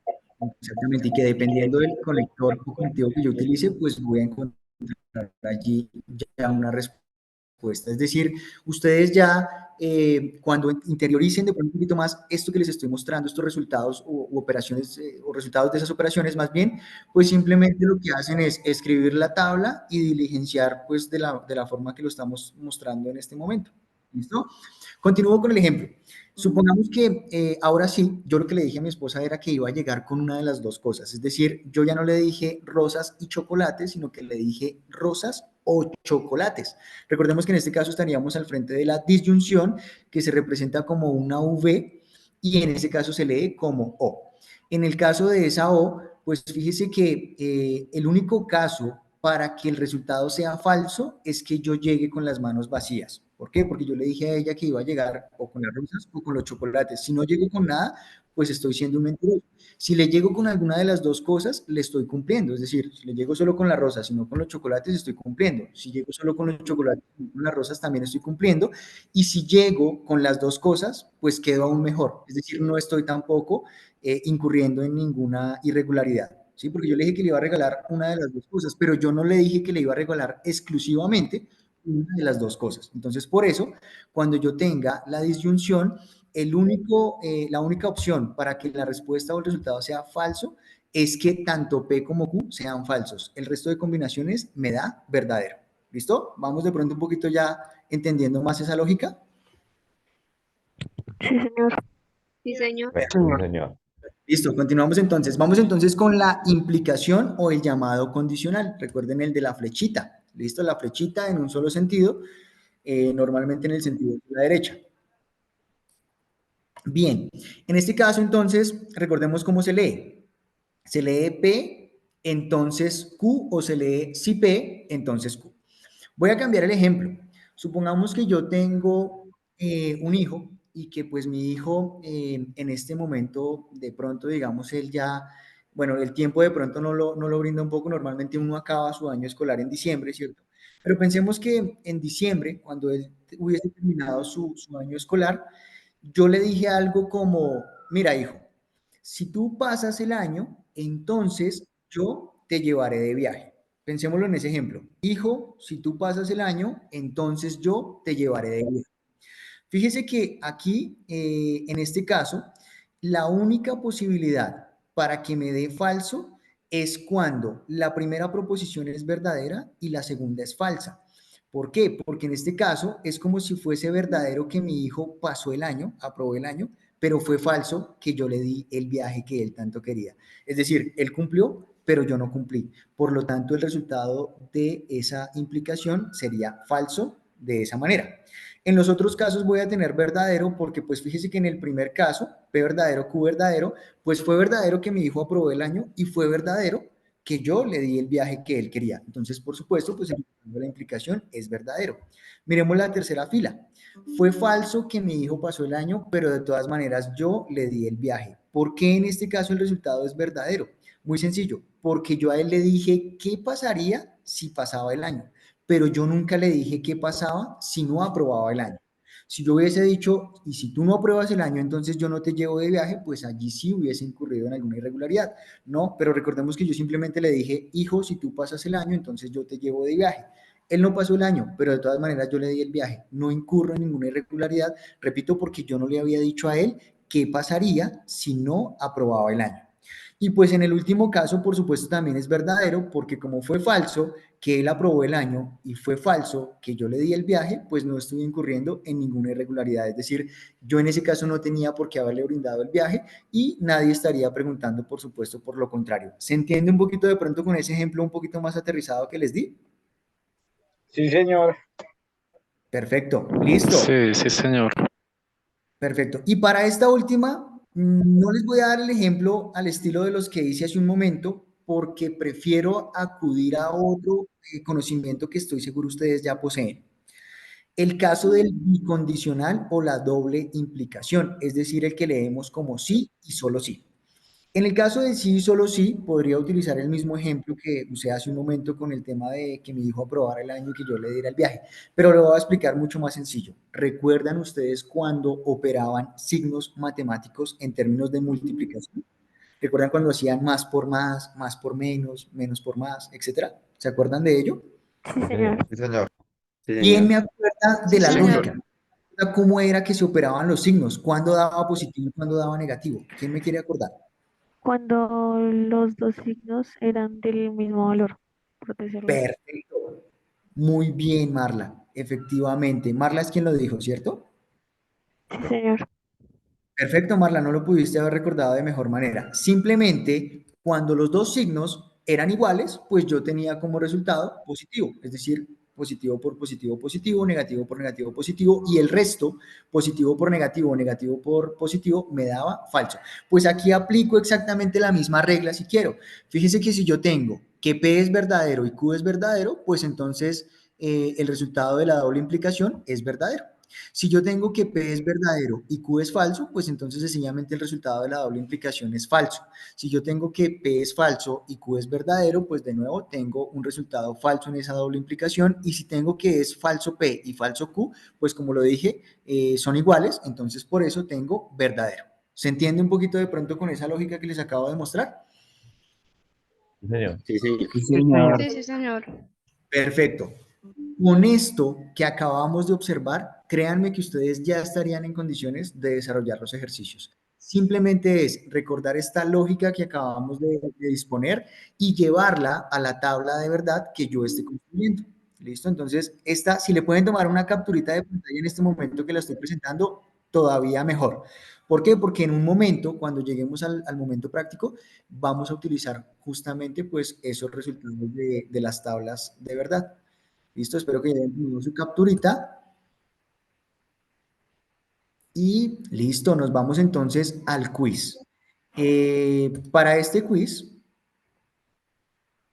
exactamente. Y que dependiendo del conector o conectivo que yo utilice, pues voy a encontrar allí ya una respuesta. Es decir, ustedes ya cuando interioricen de pronto un poquito más esto que les estoy mostrando, estos resultados u operaciones o resultados de esas operaciones más bien, pues simplemente lo que hacen es escribir la tabla y diligenciar pues de la forma que lo estamos mostrando en este momento. ¿Listo? Continúo con el ejemplo. Supongamos que ahora sí, yo lo que le dije a mi esposa era que iba a llegar con una de las dos cosas. Es decir, yo ya no le dije rosas y chocolates, sino que le dije rosas o chocolates. Recordemos que en este caso estaríamos al frente de la disyunción, que se representa como una V y en ese caso se lee como O. En el caso de esa O, pues fíjese que el único caso para que el resultado sea falso es que yo llegue con las manos vacías. ¿Por qué? Porque yo le dije a ella que iba a llegar o con las rosas o con los chocolates. Si no llego con nada, pues estoy siendo un mentiroso. Si le llego con alguna de las dos cosas, le estoy cumpliendo. Es decir, si le llego solo con las rosas y no con los chocolates, estoy cumpliendo. Si llego solo con los chocolates y no con las rosas, también estoy cumpliendo. Y si llego con las dos cosas, pues quedo aún mejor. Es decir, no estoy tampoco incurriendo en ninguna irregularidad. ¿Sí? Porque yo le dije que le iba a regalar una de las dos cosas, pero yo no le dije que le iba a regalar exclusivamente una de las dos cosas. Entonces, por eso, cuando yo tenga la disyunción, la única opción para que la respuesta o el resultado sea falso es que tanto P como Q sean falsos. El resto de combinaciones me da verdadero. ¿Listo? Vamos de pronto un poquito ya entendiendo más esa lógica. Sí, señor. Sí, señor. Sí, señor. Listo, continuamos entonces. Vamos entonces con la implicación o el llamado condicional. Recuerden el de la flechita. Listo, la flechita en un solo sentido, normalmente en el sentido de la derecha. Bien, en este caso entonces, recordemos cómo se lee. Se lee P, entonces Q, o se lee si P, entonces Q. Voy a cambiar el ejemplo. Supongamos que yo tengo un hijo y que pues mi hijo en este momento, de pronto, digamos, él ya, bueno, el tiempo de pronto no lo brinda un poco, normalmente uno acaba su año escolar en diciembre, ¿cierto? Pero pensemos que en diciembre, cuando él hubiese terminado su año escolar, yo le dije algo como, mira hijo, si tú pasas el año, entonces yo te llevaré de viaje. Pensémoslo en ese ejemplo. Hijo, si tú pasas el año, entonces yo te llevaré de viaje. Fíjese que aquí, en este caso, la única posibilidad para que me dé falso es cuando la primera proposición es verdadera y la segunda es falsa. ¿Por qué? Porque en este caso es como si fuese verdadero que mi hijo pasó el año, aprobó el año, pero fue falso que yo le di el viaje que él tanto quería. Es decir, él cumplió, pero yo no cumplí. Por lo tanto, el resultado de esa implicación sería falso de esa manera. En los otros casos voy a tener verdadero porque pues fíjese que en el primer caso, P verdadero, Q verdadero, pues fue verdadero que mi hijo aprobó el año y fue verdadero que yo le di el viaje que él quería. Entonces, por supuesto, pues la implicación es verdadero. Miremos la tercera fila. Fue falso que mi hijo pasó el año, pero de todas maneras yo le di el viaje. ¿Por qué en este caso el resultado es verdadero? Muy sencillo, porque yo a él le dije qué pasaría si pasaba el año, pero yo nunca le dije qué pasaba si no aprobaba el año. Si yo hubiese dicho, y si tú no apruebas el año, entonces yo no te llevo de viaje, pues allí sí hubiese incurrido en alguna irregularidad. No, pero recordemos que yo simplemente le dije, hijo, si tú pasas el año, entonces yo te llevo de viaje. Él no pasó el año, pero de todas maneras yo le di el viaje. No incurro en ninguna irregularidad, repito, porque yo no le había dicho a él qué pasaría si no aprobaba el año. Y pues en el último caso, por supuesto, también es verdadero, porque como fue falso que él aprobó el año y fue falso que yo le di el viaje, pues no estuve incurriendo en ninguna irregularidad. Es decir, yo en ese caso no tenía por qué haberle brindado el viaje y nadie estaría preguntando, por supuesto, por lo contrario. ¿Se entiende un poquito de pronto con ese ejemplo un poquito más aterrizado que les di? Sí, señor. Perfecto, listo. Sí, sí, señor. Perfecto. Y para esta última, No les voy a dar el ejemplo al estilo de los que hice hace un momento, porque prefiero acudir a otro conocimiento que estoy seguro ustedes ya poseen. El caso del bicondicional o la doble implicación, es decir, el que leemos como sí y solo sí. En el caso de sí y solo sí, podría utilizar el mismo ejemplo que usé hace un momento con el tema de que mi hijo aprobara el año y que yo le diera el viaje, pero lo voy a explicar mucho más sencillo. ¿Recuerdan ustedes cuando operaban signos matemáticos en términos de multiplicación? ¿Recuerdan cuando hacían más por menos, menos por más, etcétera? ¿Se acuerdan de ello? Sí, señor. Sí, señor. Sí, ¿Quién señor. me acuerda de Sí, la señor. lógica? ¿Cómo era que se operaban los signos? ¿Cuándo daba positivo y cuándo daba negativo? ¿Quién me quiere acordar? Cuando los dos signos eran del mismo valor, por decirlo así. Perfecto. Muy bien, Marla. Efectivamente. Marla es quien lo dijo, ¿cierto? Sí, señor. Perfecto, Marla, no lo pudiste haber recordado de mejor manera. Simplemente, cuando los dos signos eran iguales, pues yo tenía como resultado positivo, es decir, positivo por positivo, positivo, negativo por negativo, positivo, y el resto, positivo por negativo, negativo por positivo, me daba falso. Pues aquí aplico exactamente la misma regla si quiero. Fíjese que si yo tengo que P es verdadero y Q es verdadero, pues entonces el resultado de la doble implicación es verdadero. Si yo tengo que P es verdadero y Q es falso, pues entonces sencillamente el resultado de la doble implicación es falso. Si yo tengo que P es falso y Q es verdadero, pues de nuevo tengo un resultado falso en esa doble implicación. Y si tengo que es falso P y falso Q, pues como lo dije, son iguales, entonces por eso tengo verdadero. ¿Se entiende un poquito de pronto con esa lógica que les acabo de mostrar? Sí, señor. Sí, Sí, señor. Sí, sí, señor. Perfecto. Con esto que acabamos de observar, créanme que ustedes ya estarían en condiciones de desarrollar los ejercicios. Simplemente es recordar esta lógica que acabamos de disponer y llevarla a la tabla de verdad que yo esté construyendo. ¿Listo? Entonces, esta, si le pueden tomar una capturita de pantalla en este momento que la estoy presentando, todavía mejor. ¿Por qué? Porque en un momento, cuando lleguemos al momento práctico, vamos a utilizar justamente pues esos resultados de las tablas de verdad. Listo, espero que ya hayan tenido su capturita. Y listo, nos vamos entonces al quiz. Para este quiz,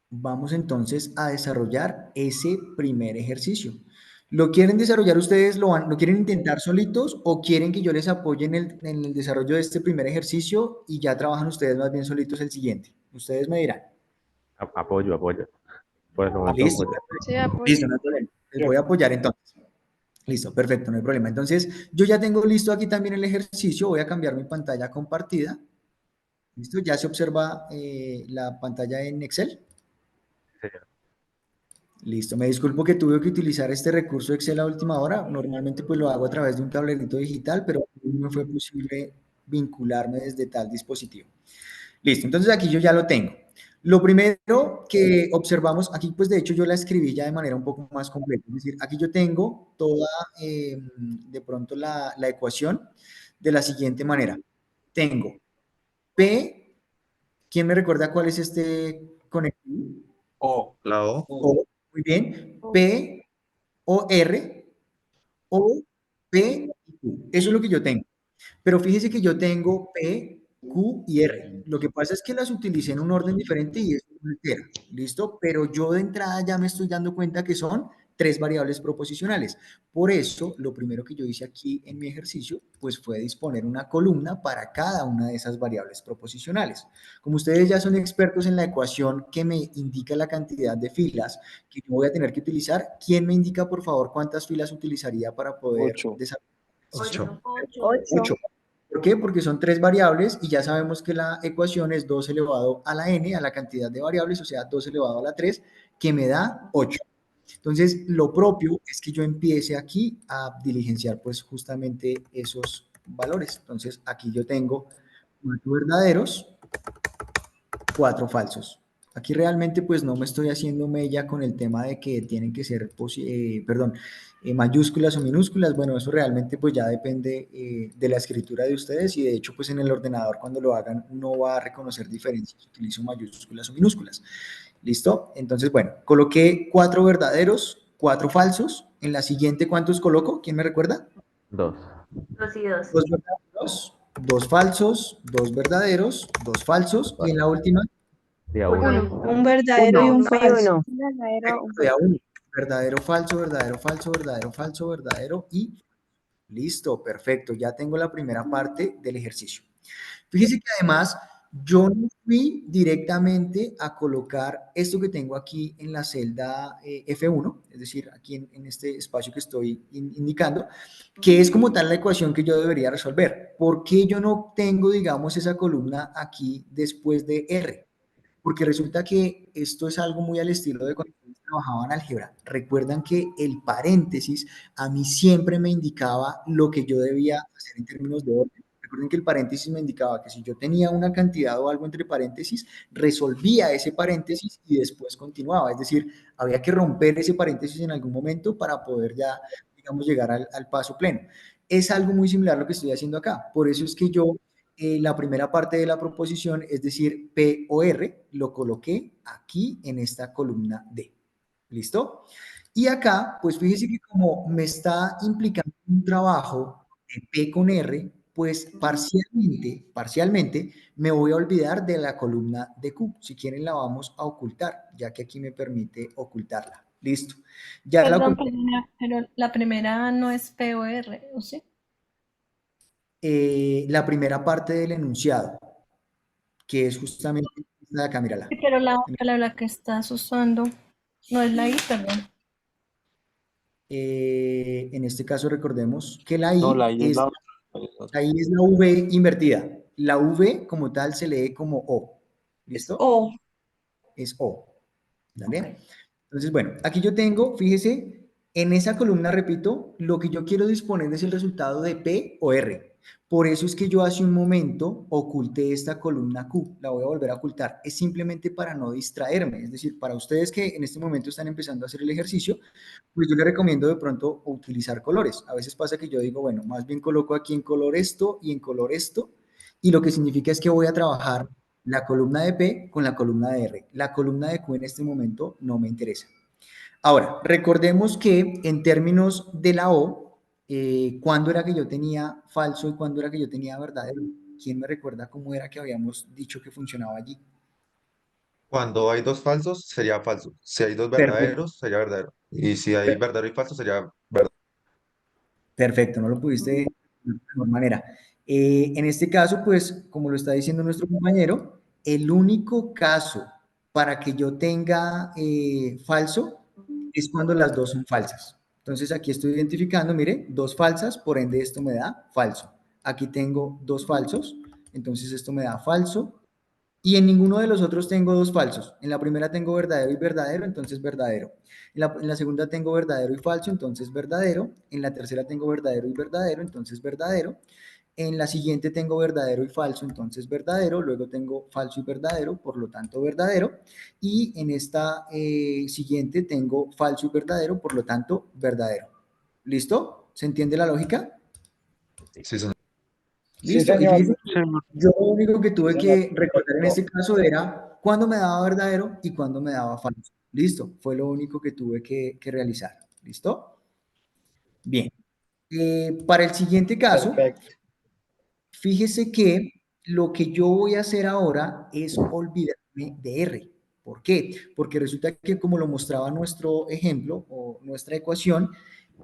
vamos entonces a desarrollar ese primer ejercicio. ¿Lo quieren desarrollar ustedes, lo quieren intentar solitos o quieren que yo les apoye en el desarrollo de este primer ejercicio y ya trabajan ustedes más bien solitos el siguiente? Ustedes me dirán. Apoyo, apoyo. Por eso me Listo, apoyo. Sí, apoyo. listo, no hay problema. Les voy a apoyar entonces. Listo, perfecto, no hay problema. Entonces, yo ya tengo listo aquí también el ejercicio. Voy a cambiar mi pantalla compartida. Listo, ya se observa la pantalla en Excel. Sí, señor. Listo, me disculpo que tuve que utilizar este recurso Excel a última hora. Normalmente pues lo hago a través de un tablerito digital, pero no me fue posible vincularme desde tal dispositivo. Listo, entonces aquí yo ya lo tengo. Lo primero que observamos, aquí pues de hecho yo la escribí ya de manera un poco más completa, es decir, aquí yo tengo toda de pronto la ecuación de la siguiente manera. Tengo P, ¿quién me recuerda cuál es este conectivo? O, la O, O, muy bien, P, O, R, O, P y Q. Eso es lo que yo tengo. Pero fíjese que yo tengo P, Q y R. Lo que pasa es que las utilicé en un orden diferente y eso no altera. ¿Listo? Pero yo de entrada ya me estoy dando cuenta que son tres variables proposicionales. Por eso, lo primero que yo hice aquí en mi ejercicio, pues fue disponer una columna para cada una de esas variables proposicionales. Como ustedes ya son expertos en la ecuación que me indica la cantidad de filas que yo voy a tener que utilizar, ¿quién me indica, por favor, cuántas filas utilizaría para poder 8. desarrollar? 8. 8. ¿Por qué? Porque son tres variables y ya sabemos que la ecuación es 2 elevado a la n, a la cantidad de variables, o sea, 2 elevado a la 3, que me da 8. Entonces, lo propio es que yo empiece aquí a diligenciar pues justamente esos valores. Entonces, aquí yo tengo 4 verdaderos, 4 falsos. Aquí realmente pues no me estoy haciendo mella con el tema de que tienen que ser, mayúsculas o minúsculas. Bueno, eso realmente pues ya depende de la escritura de ustedes y de hecho pues en el ordenador cuando lo hagan no va a reconocer diferencias, utilizo mayúsculas o minúsculas. ¿Listo? Entonces, bueno, coloqué 4 verdaderos, 4 falsos. En la siguiente, ¿cuántos coloco? ¿Quién me recuerda? 2. 2 y 2. 2 verdaderos, dos falsos, dos verdaderos, dos falsos, y en la última, De a uno. Un verdadero y un Uno y falso. uno. Un verdadero, un de a falso. uno. Verdadero, falso, verdadero, falso, verdadero, falso, verdadero y listo, perfecto. Ya tengo la primera parte del ejercicio. Fíjese que además yo no fui directamente a colocar esto que tengo aquí en la celda F1, es decir, aquí en este espacio que estoy indicando, que es como tal la ecuación que yo debería resolver. ¿Por qué yo no tengo, digamos, esa columna aquí después de R? Porque resulta que esto es algo muy al estilo de cuando ustedes trabajaban álgebra. Recuerdan que el paréntesis a mí siempre me indicaba lo que yo debía hacer en términos de orden. Recuerden que el paréntesis me indicaba que si yo tenía una cantidad o algo entre paréntesis, resolvía ese paréntesis y después continuaba. Es decir, había que romper ese paréntesis en algún momento para poder ya, digamos, llegar al paso pleno. Es algo muy similar a lo que estoy haciendo acá. Por eso es que yo la primera parte de la proposición, es decir, P o R, lo coloqué aquí en esta columna D. ¿Listo? Y acá, pues fíjese que como me está implicando un trabajo de P con R, pues parcialmente me voy a olvidar de la columna de Q. Si quieren la vamos a ocultar, ya que aquí me permite ocultarla. Listo. Ya la Perdón, oculté. pero la primera no es POR, ¿o sí? La primera parte del enunciado, que es justamente esta de acá, mírala. Sí, pero la que estás usando no es la I, perdón. En este caso recordemos que la I, No, la I es es, la otra. la I es la V invertida. La V como tal se lee como O. ¿Listo? O. Es O. ¿Vale? Ok. Entonces, bueno, aquí yo tengo, fíjese, en esa columna, repito, lo que yo quiero disponer es el resultado de P o R. Por eso es que yo hace un momento oculté esta columna Q. La voy a volver a ocultar. Es simplemente para no distraerme. Es decir, para ustedes que en este momento están empezando a hacer el ejercicio, pues yo les recomiendo de pronto utilizar colores. A veces pasa que yo digo, bueno, más bien coloco aquí en color esto y en color esto, y lo que significa es que voy a trabajar la columna de P con la columna de R. La columna de Q en este momento no me interesa. Ahora, recordemos que en términos de la O, ¿cuándo era que yo tenía falso y cuándo era que yo tenía verdadero? ¿Quién me recuerda cómo era que habíamos dicho que funcionaba allí? Cuando hay dos falsos, sería falso. Si hay dos Perfecto. verdaderos, sería verdadero. Y si hay verdadero y falso, sería verdadero. Perfecto, no lo pudiste de mejor manera. En este caso, pues, como lo está diciendo nuestro compañero, el único caso para que yo tenga falso es cuando las dos son falsas. Entonces, aquí estoy identificando, mire, dos falsas, por ende esto me da falso. Aquí tengo dos falsos, entonces esto me da falso. Y en ninguno de los otros tengo dos falsos. En la primera tengo verdadero y verdadero, entonces verdadero. En la segunda tengo verdadero y falso, entonces verdadero. En la tercera tengo verdadero y verdadero, entonces verdadero. En la siguiente tengo verdadero y falso, entonces verdadero. Luego tengo falso y verdadero, por lo tanto verdadero. Y en esta siguiente tengo falso y verdadero, por lo tanto verdadero. ¿Listo? ¿Se entiende la lógica? Sí, señor. Sí, Listo. Y señor. fíjense, yo lo único que tuve que recordar en este caso era cuándo me daba verdadero y cuándo me daba falso. Listo. Fue lo único que tuve que realizar. ¿Listo? Bien. Para el siguiente caso, Perfecto. fíjese que lo que yo voy a hacer ahora es olvidarme de R. ¿Por qué? Porque resulta que como lo mostraba nuestro ejemplo o nuestra ecuación,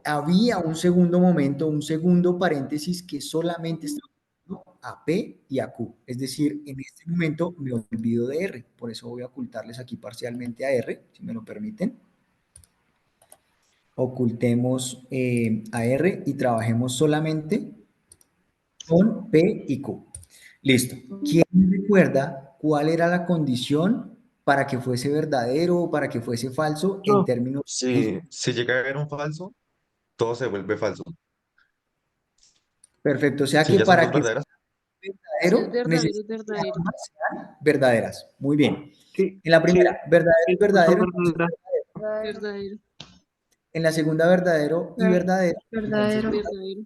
había un segundo momento, un segundo paréntesis que solamente estaba a P y a Q. Es decir, en este momento me olvido de R. Por eso voy a ocultarles aquí parcialmente a R, si me lo permiten. Ocultemos a R y trabajemos solamente con P y Q. Listo. ¿Quién me recuerda cuál era la condición para que fuese verdadero o para que fuese falso en Yo. términos Sí, Si llega a haber un falso, todo se vuelve falso. perfecto? O sea Si que ya son para dos que verdaderas, Si es verdadero verdadero, es necesito que verdadero. ambas sean verdaderas. Muy bien. Sí, En la primera, sí, verdadero y sí, verdadero, entonces verdadera. verdadero. Verdadero, En la segunda, verdadero y verdadero, entonces Verdadero. verdadero. verdadero.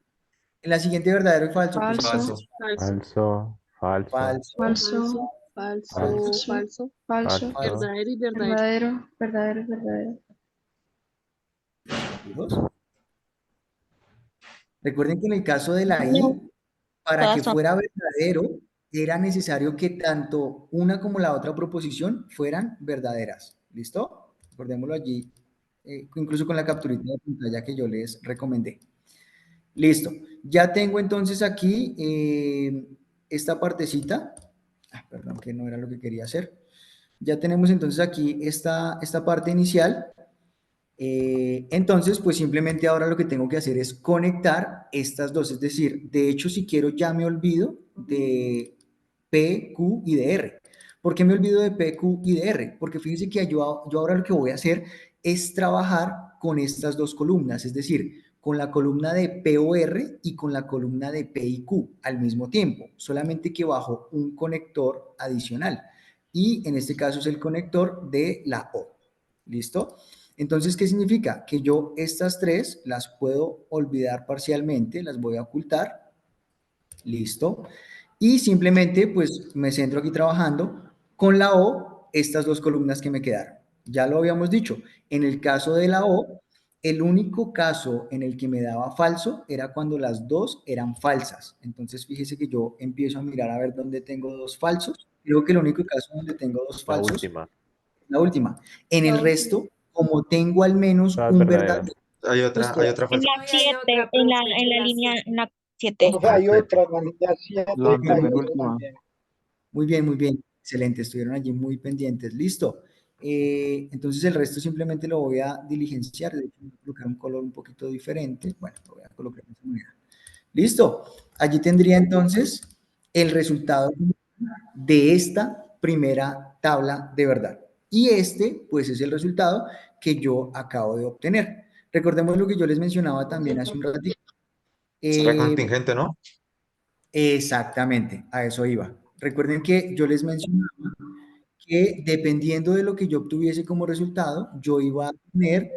En la siguiente, verdadero y falso, pues Falso. falso. Falso, Falso, falso, falso, Falso. falso, falso, falso, falso. Falso. falso. falso. Verdadero y verdadero. Verdadero. Verdadero. Verdadero. ¿Seguros? Recuerden que en el caso de la No. I, para Todas que son. fuera verdadero, era necesario que tanto una como la otra proposición fueran verdaderas. ¿Listo? Recordémoslo allí, incluso con la capturita de pantalla que yo les recomendé. Listo. Ya tengo entonces aquí esta partecita. Perdón, que no era lo que quería hacer. Ya tenemos entonces aquí esta parte inicial. Entonces, pues simplemente ahora lo que tengo que hacer es conectar estas dos. Es decir, de hecho, si quiero ya me olvido de P, Q y de R. ¿Por qué me olvido de P, Q y de R? Porque fíjense que yo ahora lo que voy a hacer es trabajar con estas dos columnas, es decir, con la columna de P o R y con la columna de P y Q al mismo tiempo, solamente que bajo un conector adicional. Y en este caso es el conector de la O. ¿Listo? Entonces, ¿qué significa? Que yo estas tres las puedo olvidar parcialmente, las voy a ocultar. Listo. Y simplemente, pues, me centro aquí trabajando con la O, estas dos columnas que me quedaron. Ya lo habíamos dicho. En el caso de la O, el único caso en el que me daba falso era cuando las dos eran falsas. Entonces, fíjese que yo empiezo a mirar a ver dónde tengo dos falsos. Creo que el único caso donde tengo dos La falsos última. la última. En el No. resto, como tengo al menos Todas un verdaderas. verdadero, Hay pues otra En falsa. la Ay, hay 7, otra, profe, en en la la línea, 7. en la 7. Profe, hay otra, en la línea 7 La hay otra antepenúltima. también. muy bien, muy bien. Excelente, estuvieron allí muy pendientes. Listo. Entonces el resto simplemente lo voy a diligenciar. De hecho, voy a colocar un color un poquito diferente. Bueno, lo voy a colocar de esa manera. Listo. Allí tendría entonces el resultado de esta primera tabla de verdad. Y este, pues, es el resultado que yo acabo de obtener. Recordemos lo que yo les mencionaba también hace un ratito. Será Eh, contingente, ¿no? exactamente, a eso iba. Recuerden que yo les mencionaba que dependiendo de lo que yo obtuviese como resultado, yo iba a tener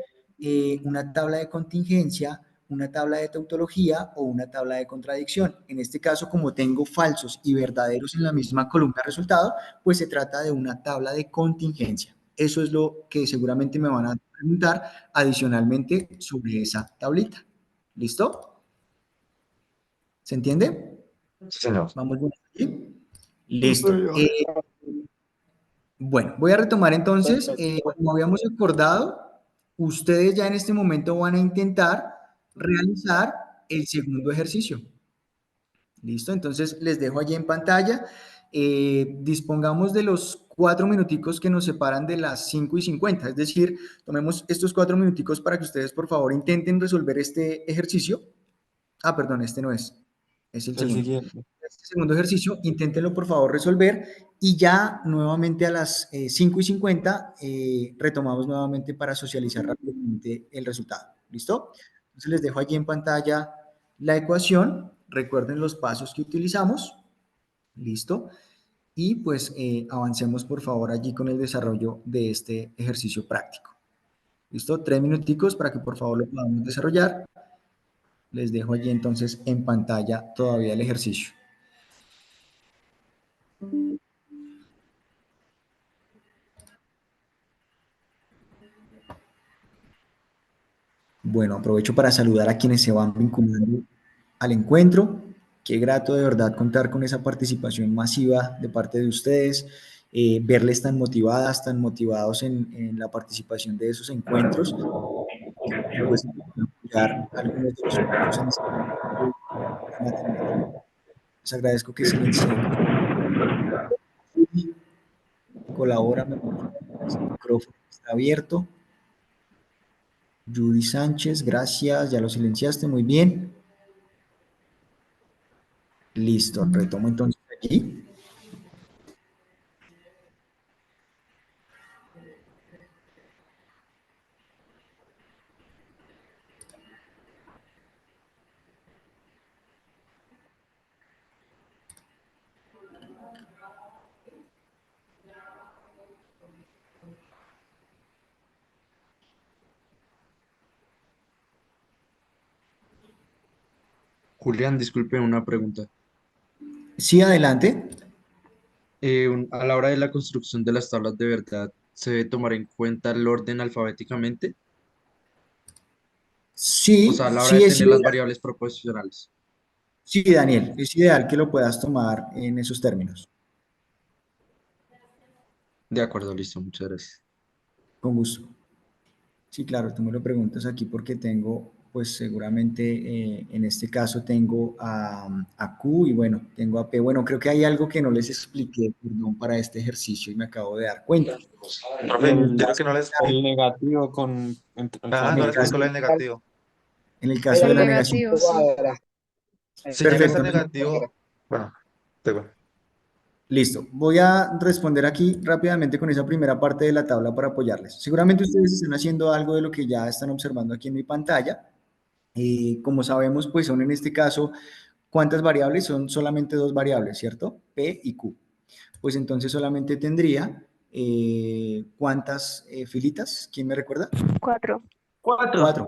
una tabla de contingencia, una tabla de tautología o una tabla de contradicción. En este caso, como tengo falsos y verdaderos en la misma columna de resultado, pues se trata de una tabla de contingencia. Eso es lo que seguramente me van a preguntar adicionalmente sobre esa tablita. ¿Listo? ¿Se entiende? Sí, señor. Vamos bien aquí. Profe, Listo. Bueno, voy a retomar entonces, perfecto. como habíamos acordado, ustedes ya en este momento van a intentar realizar el segundo ejercicio. ¿Listo? Entonces les dejo allí en pantalla. Dispongamos de los 4 minuticos que nos separan de las 5:50. Es decir, tomemos estos 4 minuticos para que ustedes por favor intenten resolver este ejercicio. Perdón, este no es. Es el El segundo. siguiente. Este segundo ejercicio, inténtenlo por favor resolver y ya nuevamente a las 5:50 retomamos nuevamente para socializar rápidamente el resultado. ¿Listo? Entonces les dejo allí en pantalla la ecuación. Recuerden los pasos que utilizamos. ¿Listo? Y pues avancemos por favor allí con el desarrollo de este ejercicio práctico. ¿Listo? 3 minuticos para que por favor lo podamos desarrollar. Les dejo allí entonces en pantalla todavía el ejercicio. Bueno, aprovecho para saludar a quienes se van vinculando al encuentro. Qué grato de verdad contar con esa participación masiva de parte de ustedes, verles tan motivadas, tan motivados en la participación de esos encuentros. Pues apoyar algunos de los cursos en matemáticas. Les agradezco que silencien. Colabórame, por favor. El micrófono está abierto. Judy Sánchez, gracias, ya lo silenciaste, muy bien. Listo, retomo entonces aquí. Julián, disculpe una pregunta. Sí, adelante. A la hora de la construcción de las tablas de verdad, ¿se debe tomar en cuenta el orden alfabéticamente? O sea, a Sí, la hora de sí, tener sí, las variables proposicionales. Sí, Daniel, es ideal que lo puedas tomar en esos términos. De acuerdo, listo, muchas gracias. Con gusto. Sí, claro, tú me lo preguntas aquí porque tengo, pues seguramente en este caso tengo a Q y bueno, tengo a P. Bueno, creo que hay algo que no les expliqué, perdón, para este ejercicio y me acabo de dar cuenta. Profe, En creo que no les... El negativo con... Ajá, en no el les caso, explicó la del negativo. en el caso de El la negación. negativo, sí. Si llegas Perfecto. al negativo, bueno, te voy. Listo. Voy a responder aquí rápidamente con esa primera parte de la tabla para apoyarles. Seguramente ustedes están haciendo algo de lo que ya están observando aquí en mi pantalla. Como sabemos, pues son en este caso, ¿cuántas variables? Son solamente dos variables, ¿cierto? P y Q. Pues entonces solamente tendría, ¿cuántas filitas? ¿Quién me recuerda? 4. 4,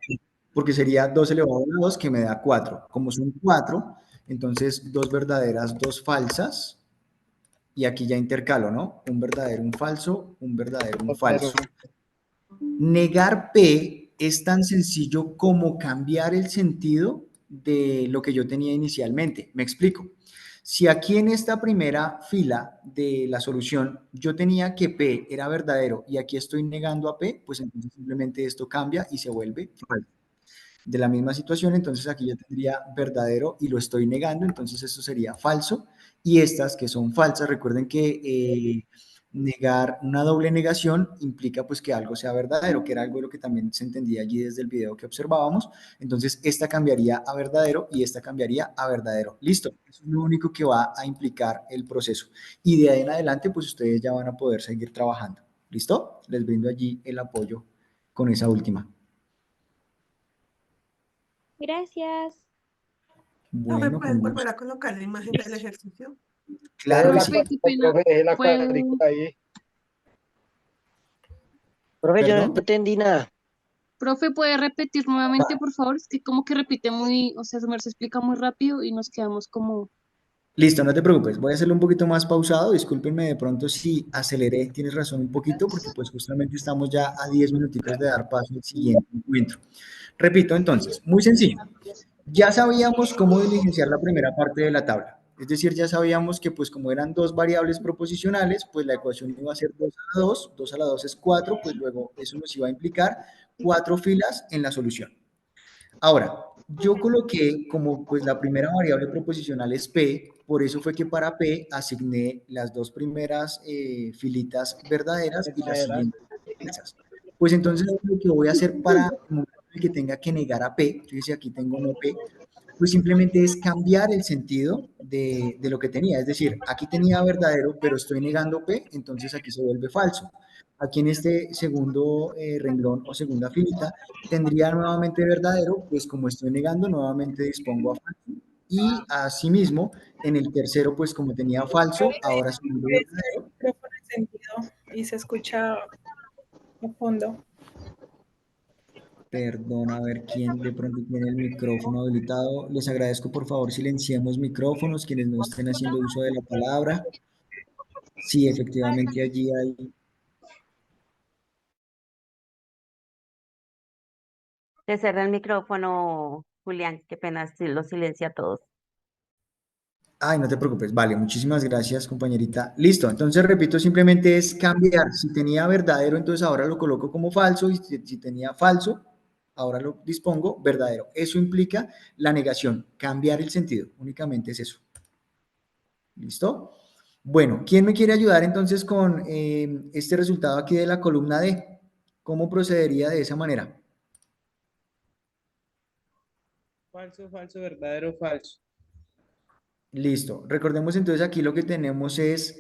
porque sería 2 elevado a 2 que me da 4. Como son 4, entonces dos verdaderas, dos falsas, y aquí ya intercalo, ¿no? Un verdadero, un falso, un verdadero, un falso. Negar P es tan sencillo como cambiar el sentido de lo que yo tenía inicialmente. Me explico. Si aquí en esta primera fila de la solución yo tenía que P era verdadero y aquí estoy negando a P, pues entonces simplemente esto cambia y se vuelve falso. De la misma situación, entonces aquí yo tendría verdadero y lo estoy negando, entonces eso sería falso. Y estas que son falsas, recuerden que negar una doble negación implica pues que algo sea verdadero, que era algo de lo que también se entendía allí desde el video que observábamos. Entonces esta cambiaría a verdadero y esta cambiaría a verdadero. Listo, eso es lo único que va a implicar el proceso. Y de ahí en adelante pues ustedes ya van a poder seguir trabajando. ¿Listo? Les brindo allí el apoyo con esa última. Gracias. Profe, Bueno, ¿puedes con volver gusto. a colocar la imagen del ejercicio? Claro que sí. Profe, qué pena. ¿Puedo- Profe, yo no ¿Perdón? entendí nada. Profe, ¿puede repetir nuevamente, por favor? Es que como que repite muy, o sea, se explica muy rápido y nos quedamos como... Listo, no te preocupes. Voy a hacerlo un poquito más pausado. Discúlpenme de pronto si aceleré. Tienes razón un poquito porque pues justamente estamos ya a 10 minuticos de dar paso al siguiente encuentro. Repito entonces, muy sencillo. Ya sabíamos cómo diligenciar la primera parte de la tabla. Es decir, ya sabíamos que pues como eran dos variables proposicionales, pues la ecuación iba a ser 2 a la 2. 2 a la 2 es 4, pues luego eso nos iba a implicar 4 filas en la solución. Ahora, yo coloqué como pues la primera variable proposicional es P, por eso fue que para P asigné las dos primeras filitas verdaderas y las siguientes falsas. Pues entonces lo que voy a hacer para el momento en el que tenga que negar a P, fíjese aquí tengo no P, pues simplemente es cambiar el sentido de lo que tenía. Es decir, aquí tenía verdadero, pero estoy negando P, entonces aquí se vuelve falso. Aquí en este segundo renglón o segunda filita tendría nuevamente verdadero, pues como estoy negando, nuevamente dispongo a falso. Y asimismo, en el tercero, pues como tenía falso, ahora se vuelve verdadero. Micrófono encendido y se escucha a fondo. Perdón, a ver quién de pronto tiene el micrófono habilitado. Les agradezco, por favor, silenciemos micrófonos, quienes no estén haciendo uso de la palabra. Sí, efectivamente allí hay. Te cerré el micrófono, Julián. Qué pena, si lo silencia a todos. Ay, no te preocupes. Vale, muchísimas gracias, compañerita. Listo, entonces repito, simplemente es cambiar. Si tenía verdadero, entonces ahora lo coloco como falso, y si tenía falso, ahora lo dispongo verdadero. Eso implica la negación, cambiar el sentido. Únicamente es eso. ¿Listo? Bueno, ¿quién me quiere ayudar entonces con este resultado aquí de la columna D? ¿Cómo procedería de esa manera? Falso, falso, verdadero, falso. Listo. Recordemos entonces aquí lo que tenemos es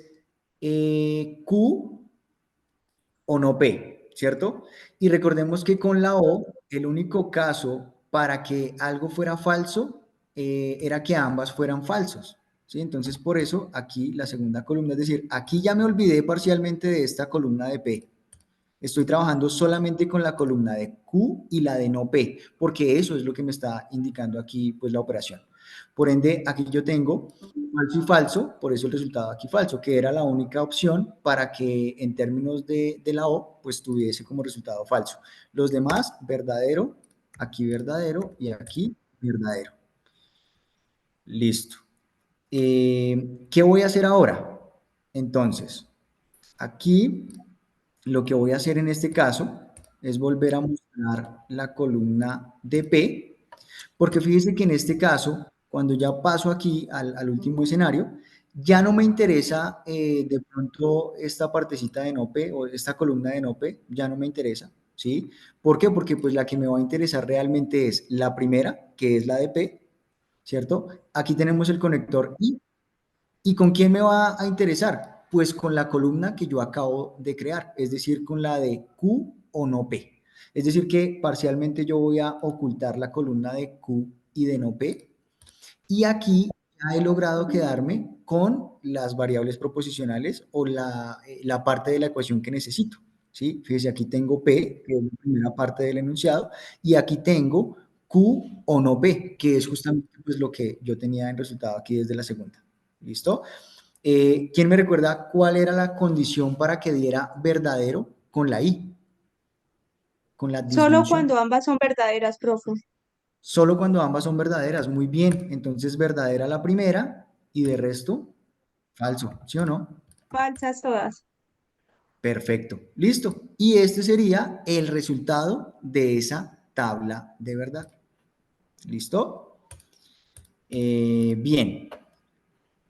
Q o no P, ¿cierto? Y recordemos que con la O, el único caso para que algo fuera falso era que ambas fueran falsos, ¿sí? Entonces, por eso aquí la segunda columna, es decir, aquí ya me olvidé parcialmente de esta columna de P. Estoy trabajando solamente con la columna de Q y la de no P, porque eso es lo que me está indicando aquí pues la operación. Por ende, aquí yo tengo falso y falso, por eso el resultado aquí falso, que era la única opción para que en términos de la O, pues tuviese como resultado falso. Los demás, verdadero, aquí verdadero y aquí verdadero. Listo. ¿Qué voy a hacer ahora? Entonces, aquí lo que voy a hacer en este caso es volver a mostrar la columna de P, porque fíjese que en este caso, cuando ya paso aquí al último escenario, ya no me interesa de pronto esta partecita de no P o esta columna de no P, ya no me interesa, ¿sí? ¿Por qué? Porque pues la que me va a interesar realmente es la primera, que es la de P, ¿cierto? Aquí tenemos el conector I. ¿Y con quién me va a interesar? Pues con la columna que yo acabo de crear, es decir, con la de Q o no P. Es decir, que parcialmente yo voy a ocultar la columna de Q y de no P. Y aquí ya he logrado quedarme con las variables proposicionales o la parte de la ecuación que necesito. ¿Sí? Fíjese, aquí tengo P, que es la primera parte del enunciado, y aquí tengo Q o no P, que es justamente pues, lo que yo tenía en resultado aquí desde la segunda. ¿Listo? ¿Quién me recuerda cuál era la condición para que diera verdadero con la I? Con la Solo disyunción. cuando ambas son verdaderas, profe. Solo cuando ambas son verdaderas. Muy bien. Entonces, verdadera la primera y de resto, falso. ¿Sí o no? Falsas todas. Perfecto. Listo. Y este sería el resultado de esa tabla de verdad. ¿Listo? Bien.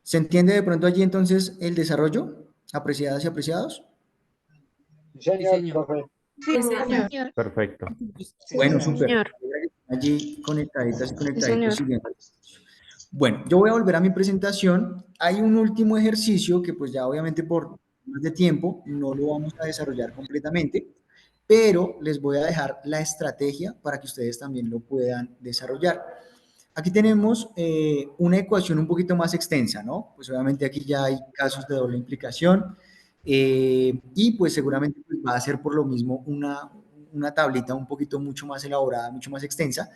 ¿Se entiende de pronto allí entonces el desarrollo? ¿Apreciadas y apreciados? Sí, señor, profe. Sí, señor. Perfecto. Bueno, Sí, súper. señor. Allí conectaditas y Sí, conectaditos señor. siguiendo. Bueno, yo voy a volver a mi presentación. Hay un último ejercicio que pues ya obviamente por más de tiempo no lo vamos a desarrollar completamente, pero les voy a dejar la estrategia para que ustedes también lo puedan desarrollar. Aquí tenemos una ecuación un poquito más extensa, ¿no? Pues obviamente aquí ya hay casos de doble implicación y pues seguramente pues, va a ser por lo mismo una tablita un poquito mucho más elaborada, mucho más extensa,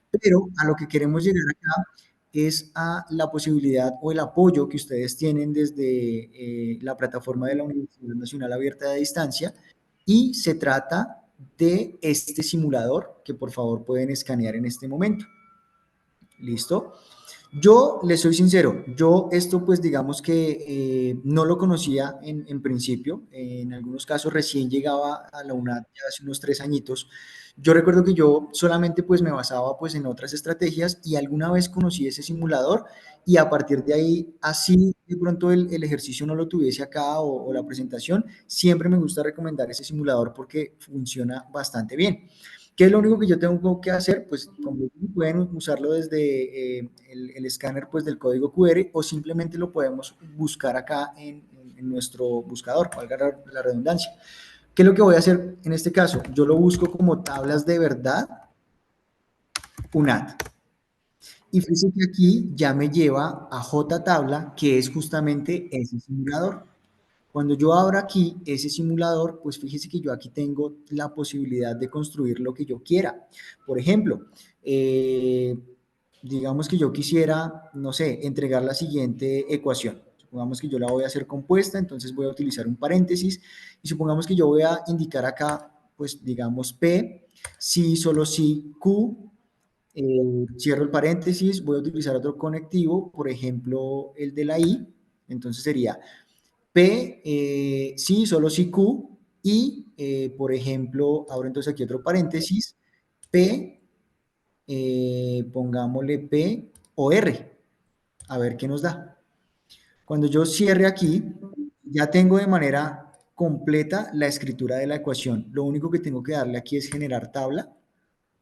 pero a lo que queremos llegar acá es a la posibilidad o el apoyo que ustedes tienen desde la plataforma de la Universidad Nacional Abierta de Distancia y se trata de este simulador que por favor pueden escanear en este momento. ¿Listo? Yo les soy sincero, yo esto pues digamos que no lo conocía en principio, en algunos casos recién llegaba a la UNAD ya hace unos 3 añitos. Yo recuerdo que yo solamente pues me basaba pues en otras estrategias y alguna vez conocí ese simulador y a partir de ahí, así de pronto el ejercicio no lo tuviese acá o la presentación, siempre me gusta recomendar ese simulador porque funciona bastante bien. ¿Qué es lo único que yo tengo que hacer? Pues como pueden usarlo desde el escáner pues, del código QR o simplemente lo podemos buscar acá en nuestro buscador, valga la redundancia. ¿Qué es lo que voy a hacer en este caso? Yo lo busco como tablas de verdad UNAD. Y fíjense que aquí ya me lleva a JTabla, que es justamente ese simulador. Cuando yo abro aquí ese simulador, pues fíjese que yo aquí tengo la posibilidad de construir lo que yo quiera. Por ejemplo, digamos que yo quisiera, no sé, entregar la siguiente ecuación. Supongamos que yo la voy a hacer compuesta, entonces voy a utilizar un paréntesis y supongamos que yo voy a indicar acá, pues digamos P, si, solo si Q, cierro el paréntesis, voy a utilizar otro conectivo, por ejemplo, el de la I, entonces sería P, sí, solo si Q, y, por ejemplo, abro entonces aquí otro paréntesis, P, pongámosle P o R, a ver qué nos da. Cuando yo cierre aquí, ya tengo de manera completa la escritura de la ecuación. Lo único que tengo que darle aquí es generar tabla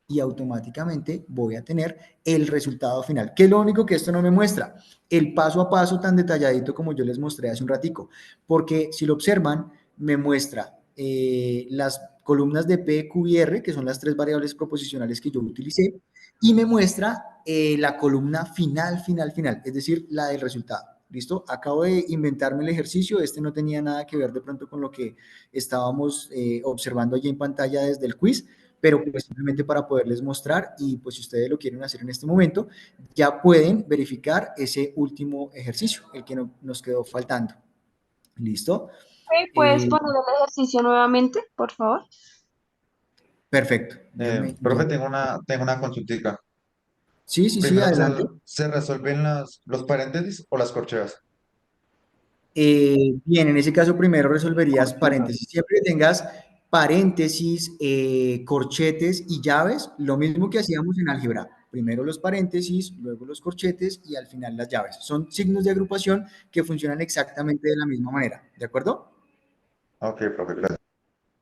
y automáticamente voy a tener el resultado final. ¿Qué es lo único que esto no me muestra? El paso a paso tan detalladito como yo les mostré hace un ratico, porque si lo observan, me muestra las columnas de P, Q y R, que son las 3 variables proposicionales que yo utilicé, y me muestra la columna final, es decir, la del resultado. ¿Listo? Acabo de inventarme el ejercicio, este no tenía nada que ver de pronto con lo que estábamos observando allí en pantalla desde el quiz, pero pues simplemente para poderles mostrar y pues si ustedes lo quieren hacer en este momento, ya pueden verificar ese último ejercicio, el que nos quedó faltando. ¿Listo? ¿Puedes poner el ejercicio nuevamente, por favor? Perfecto. Profe, tengo una consultica. Sí, sí, sí, Primero adelante. se resuelven los paréntesis o las corcheas. Bien, en ese caso primero resolverías paréntesis. Siempre que tengas paréntesis, corchetes y llaves, lo mismo que hacíamos en álgebra. Primero los paréntesis, luego los corchetes y al final las llaves. Son signos de agrupación que funcionan exactamente de la misma manera. ¿De acuerdo? Ok, profe, gracias.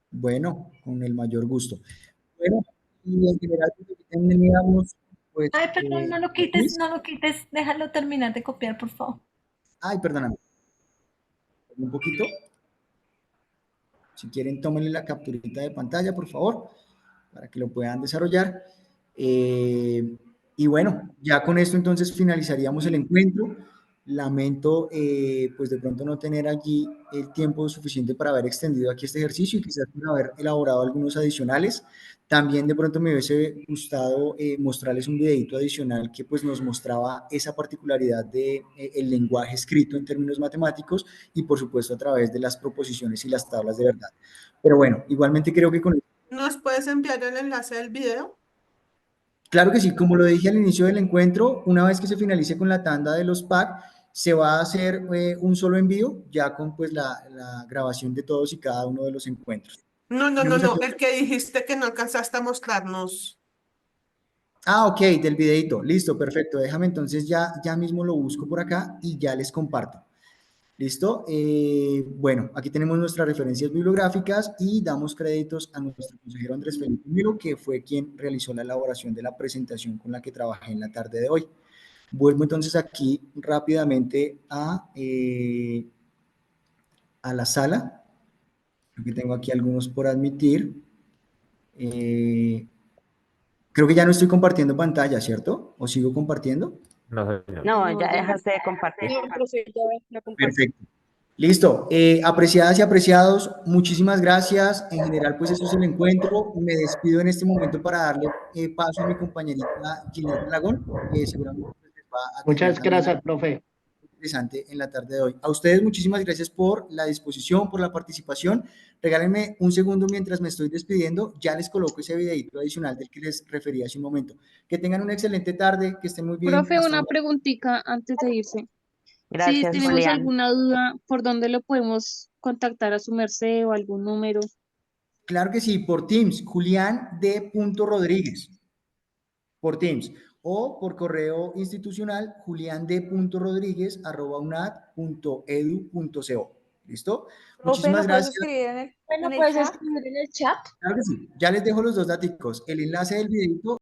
Bueno, con el mayor gusto. Bueno, y en general pues, aquí teníamos, pues, Ay, perdón, quiz. no lo quites, déjalo terminar de copiar, por favor. Ay, perdóname. Un poquito. Si quieren, tómenle la capturita de pantalla, por favor, para que lo puedan desarrollar. Y bueno, ya con esto entonces finalizaríamos el encuentro. Lamento, pues de pronto no tener allí el tiempo suficiente para haber extendido aquí este ejercicio y quizás para haber elaborado algunos adicionales. También de pronto me hubiese gustado mostrarles un videito adicional que pues nos mostraba esa particularidad de el lenguaje escrito en términos matemáticos y por supuesto a través de las proposiciones y las tablas de verdad. Pero bueno, igualmente creo que con... ¿Nos puedes enviar el enlace del video? Claro que sí, como lo dije al inicio del encuentro, una vez que se finalice con la tanda de los pack, se va a hacer un solo envío, ya con pues la grabación de todos y cada uno de los encuentros. No, Tenemos aquí... el que dijiste que no alcanzaste a mostrarnos. Ah, ok, del videito, listo, perfecto. Déjame entonces ya mismo lo busco por acá y ya les comparto. ¿Listo? Bueno, aquí tenemos nuestras referencias bibliográficas y damos créditos a nuestro consejero Andrés Felipe Miro, que fue quien realizó la elaboración de la presentación con la que trabajé en la tarde de hoy. Vuelvo entonces aquí rápidamente a la sala. Creo que tengo aquí algunos por admitir. Creo que ya no estoy compartiendo pantalla, ¿cierto? ¿O sigo compartiendo? No, señor. No, No, ya ya. dejaste de compartir. No, profe, ya comparto. Perfecto. Listo. Apreciadas y apreciados, muchísimas gracias. En general, pues esto es el encuentro. Me despido en este momento para darle paso a mi compañerita Ginette Dragón, que seguramente pues, les va a tener Muchas también gracias, algo profe. interesante en la tarde de hoy. A ustedes muchísimas gracias por la disposición, por la participación. Regálenme un segundo mientras me estoy despidiendo. Ya les coloco ese videito adicional del que les referí hace un momento. Que tengan una excelente tarde, que estén muy bien. Profe, Hasta una luego. preguntita antes de irse. Si Gracias, tenemos Julián. alguna duda, ¿por dónde lo podemos contactar a su merced o algún número? Claro que sí, por Teams, Julián D. Rodríguez. Por Teams o por correo institucional juliande.rodriguez@unad.edu.co. ¿Listo? Profe, Muchísimas ¿lo puedes gracias. escribir ¿Me en lo el puedes chat? escribir en el chat? Claro que sí. Ya les dejo los dos daticos, el enlace del videito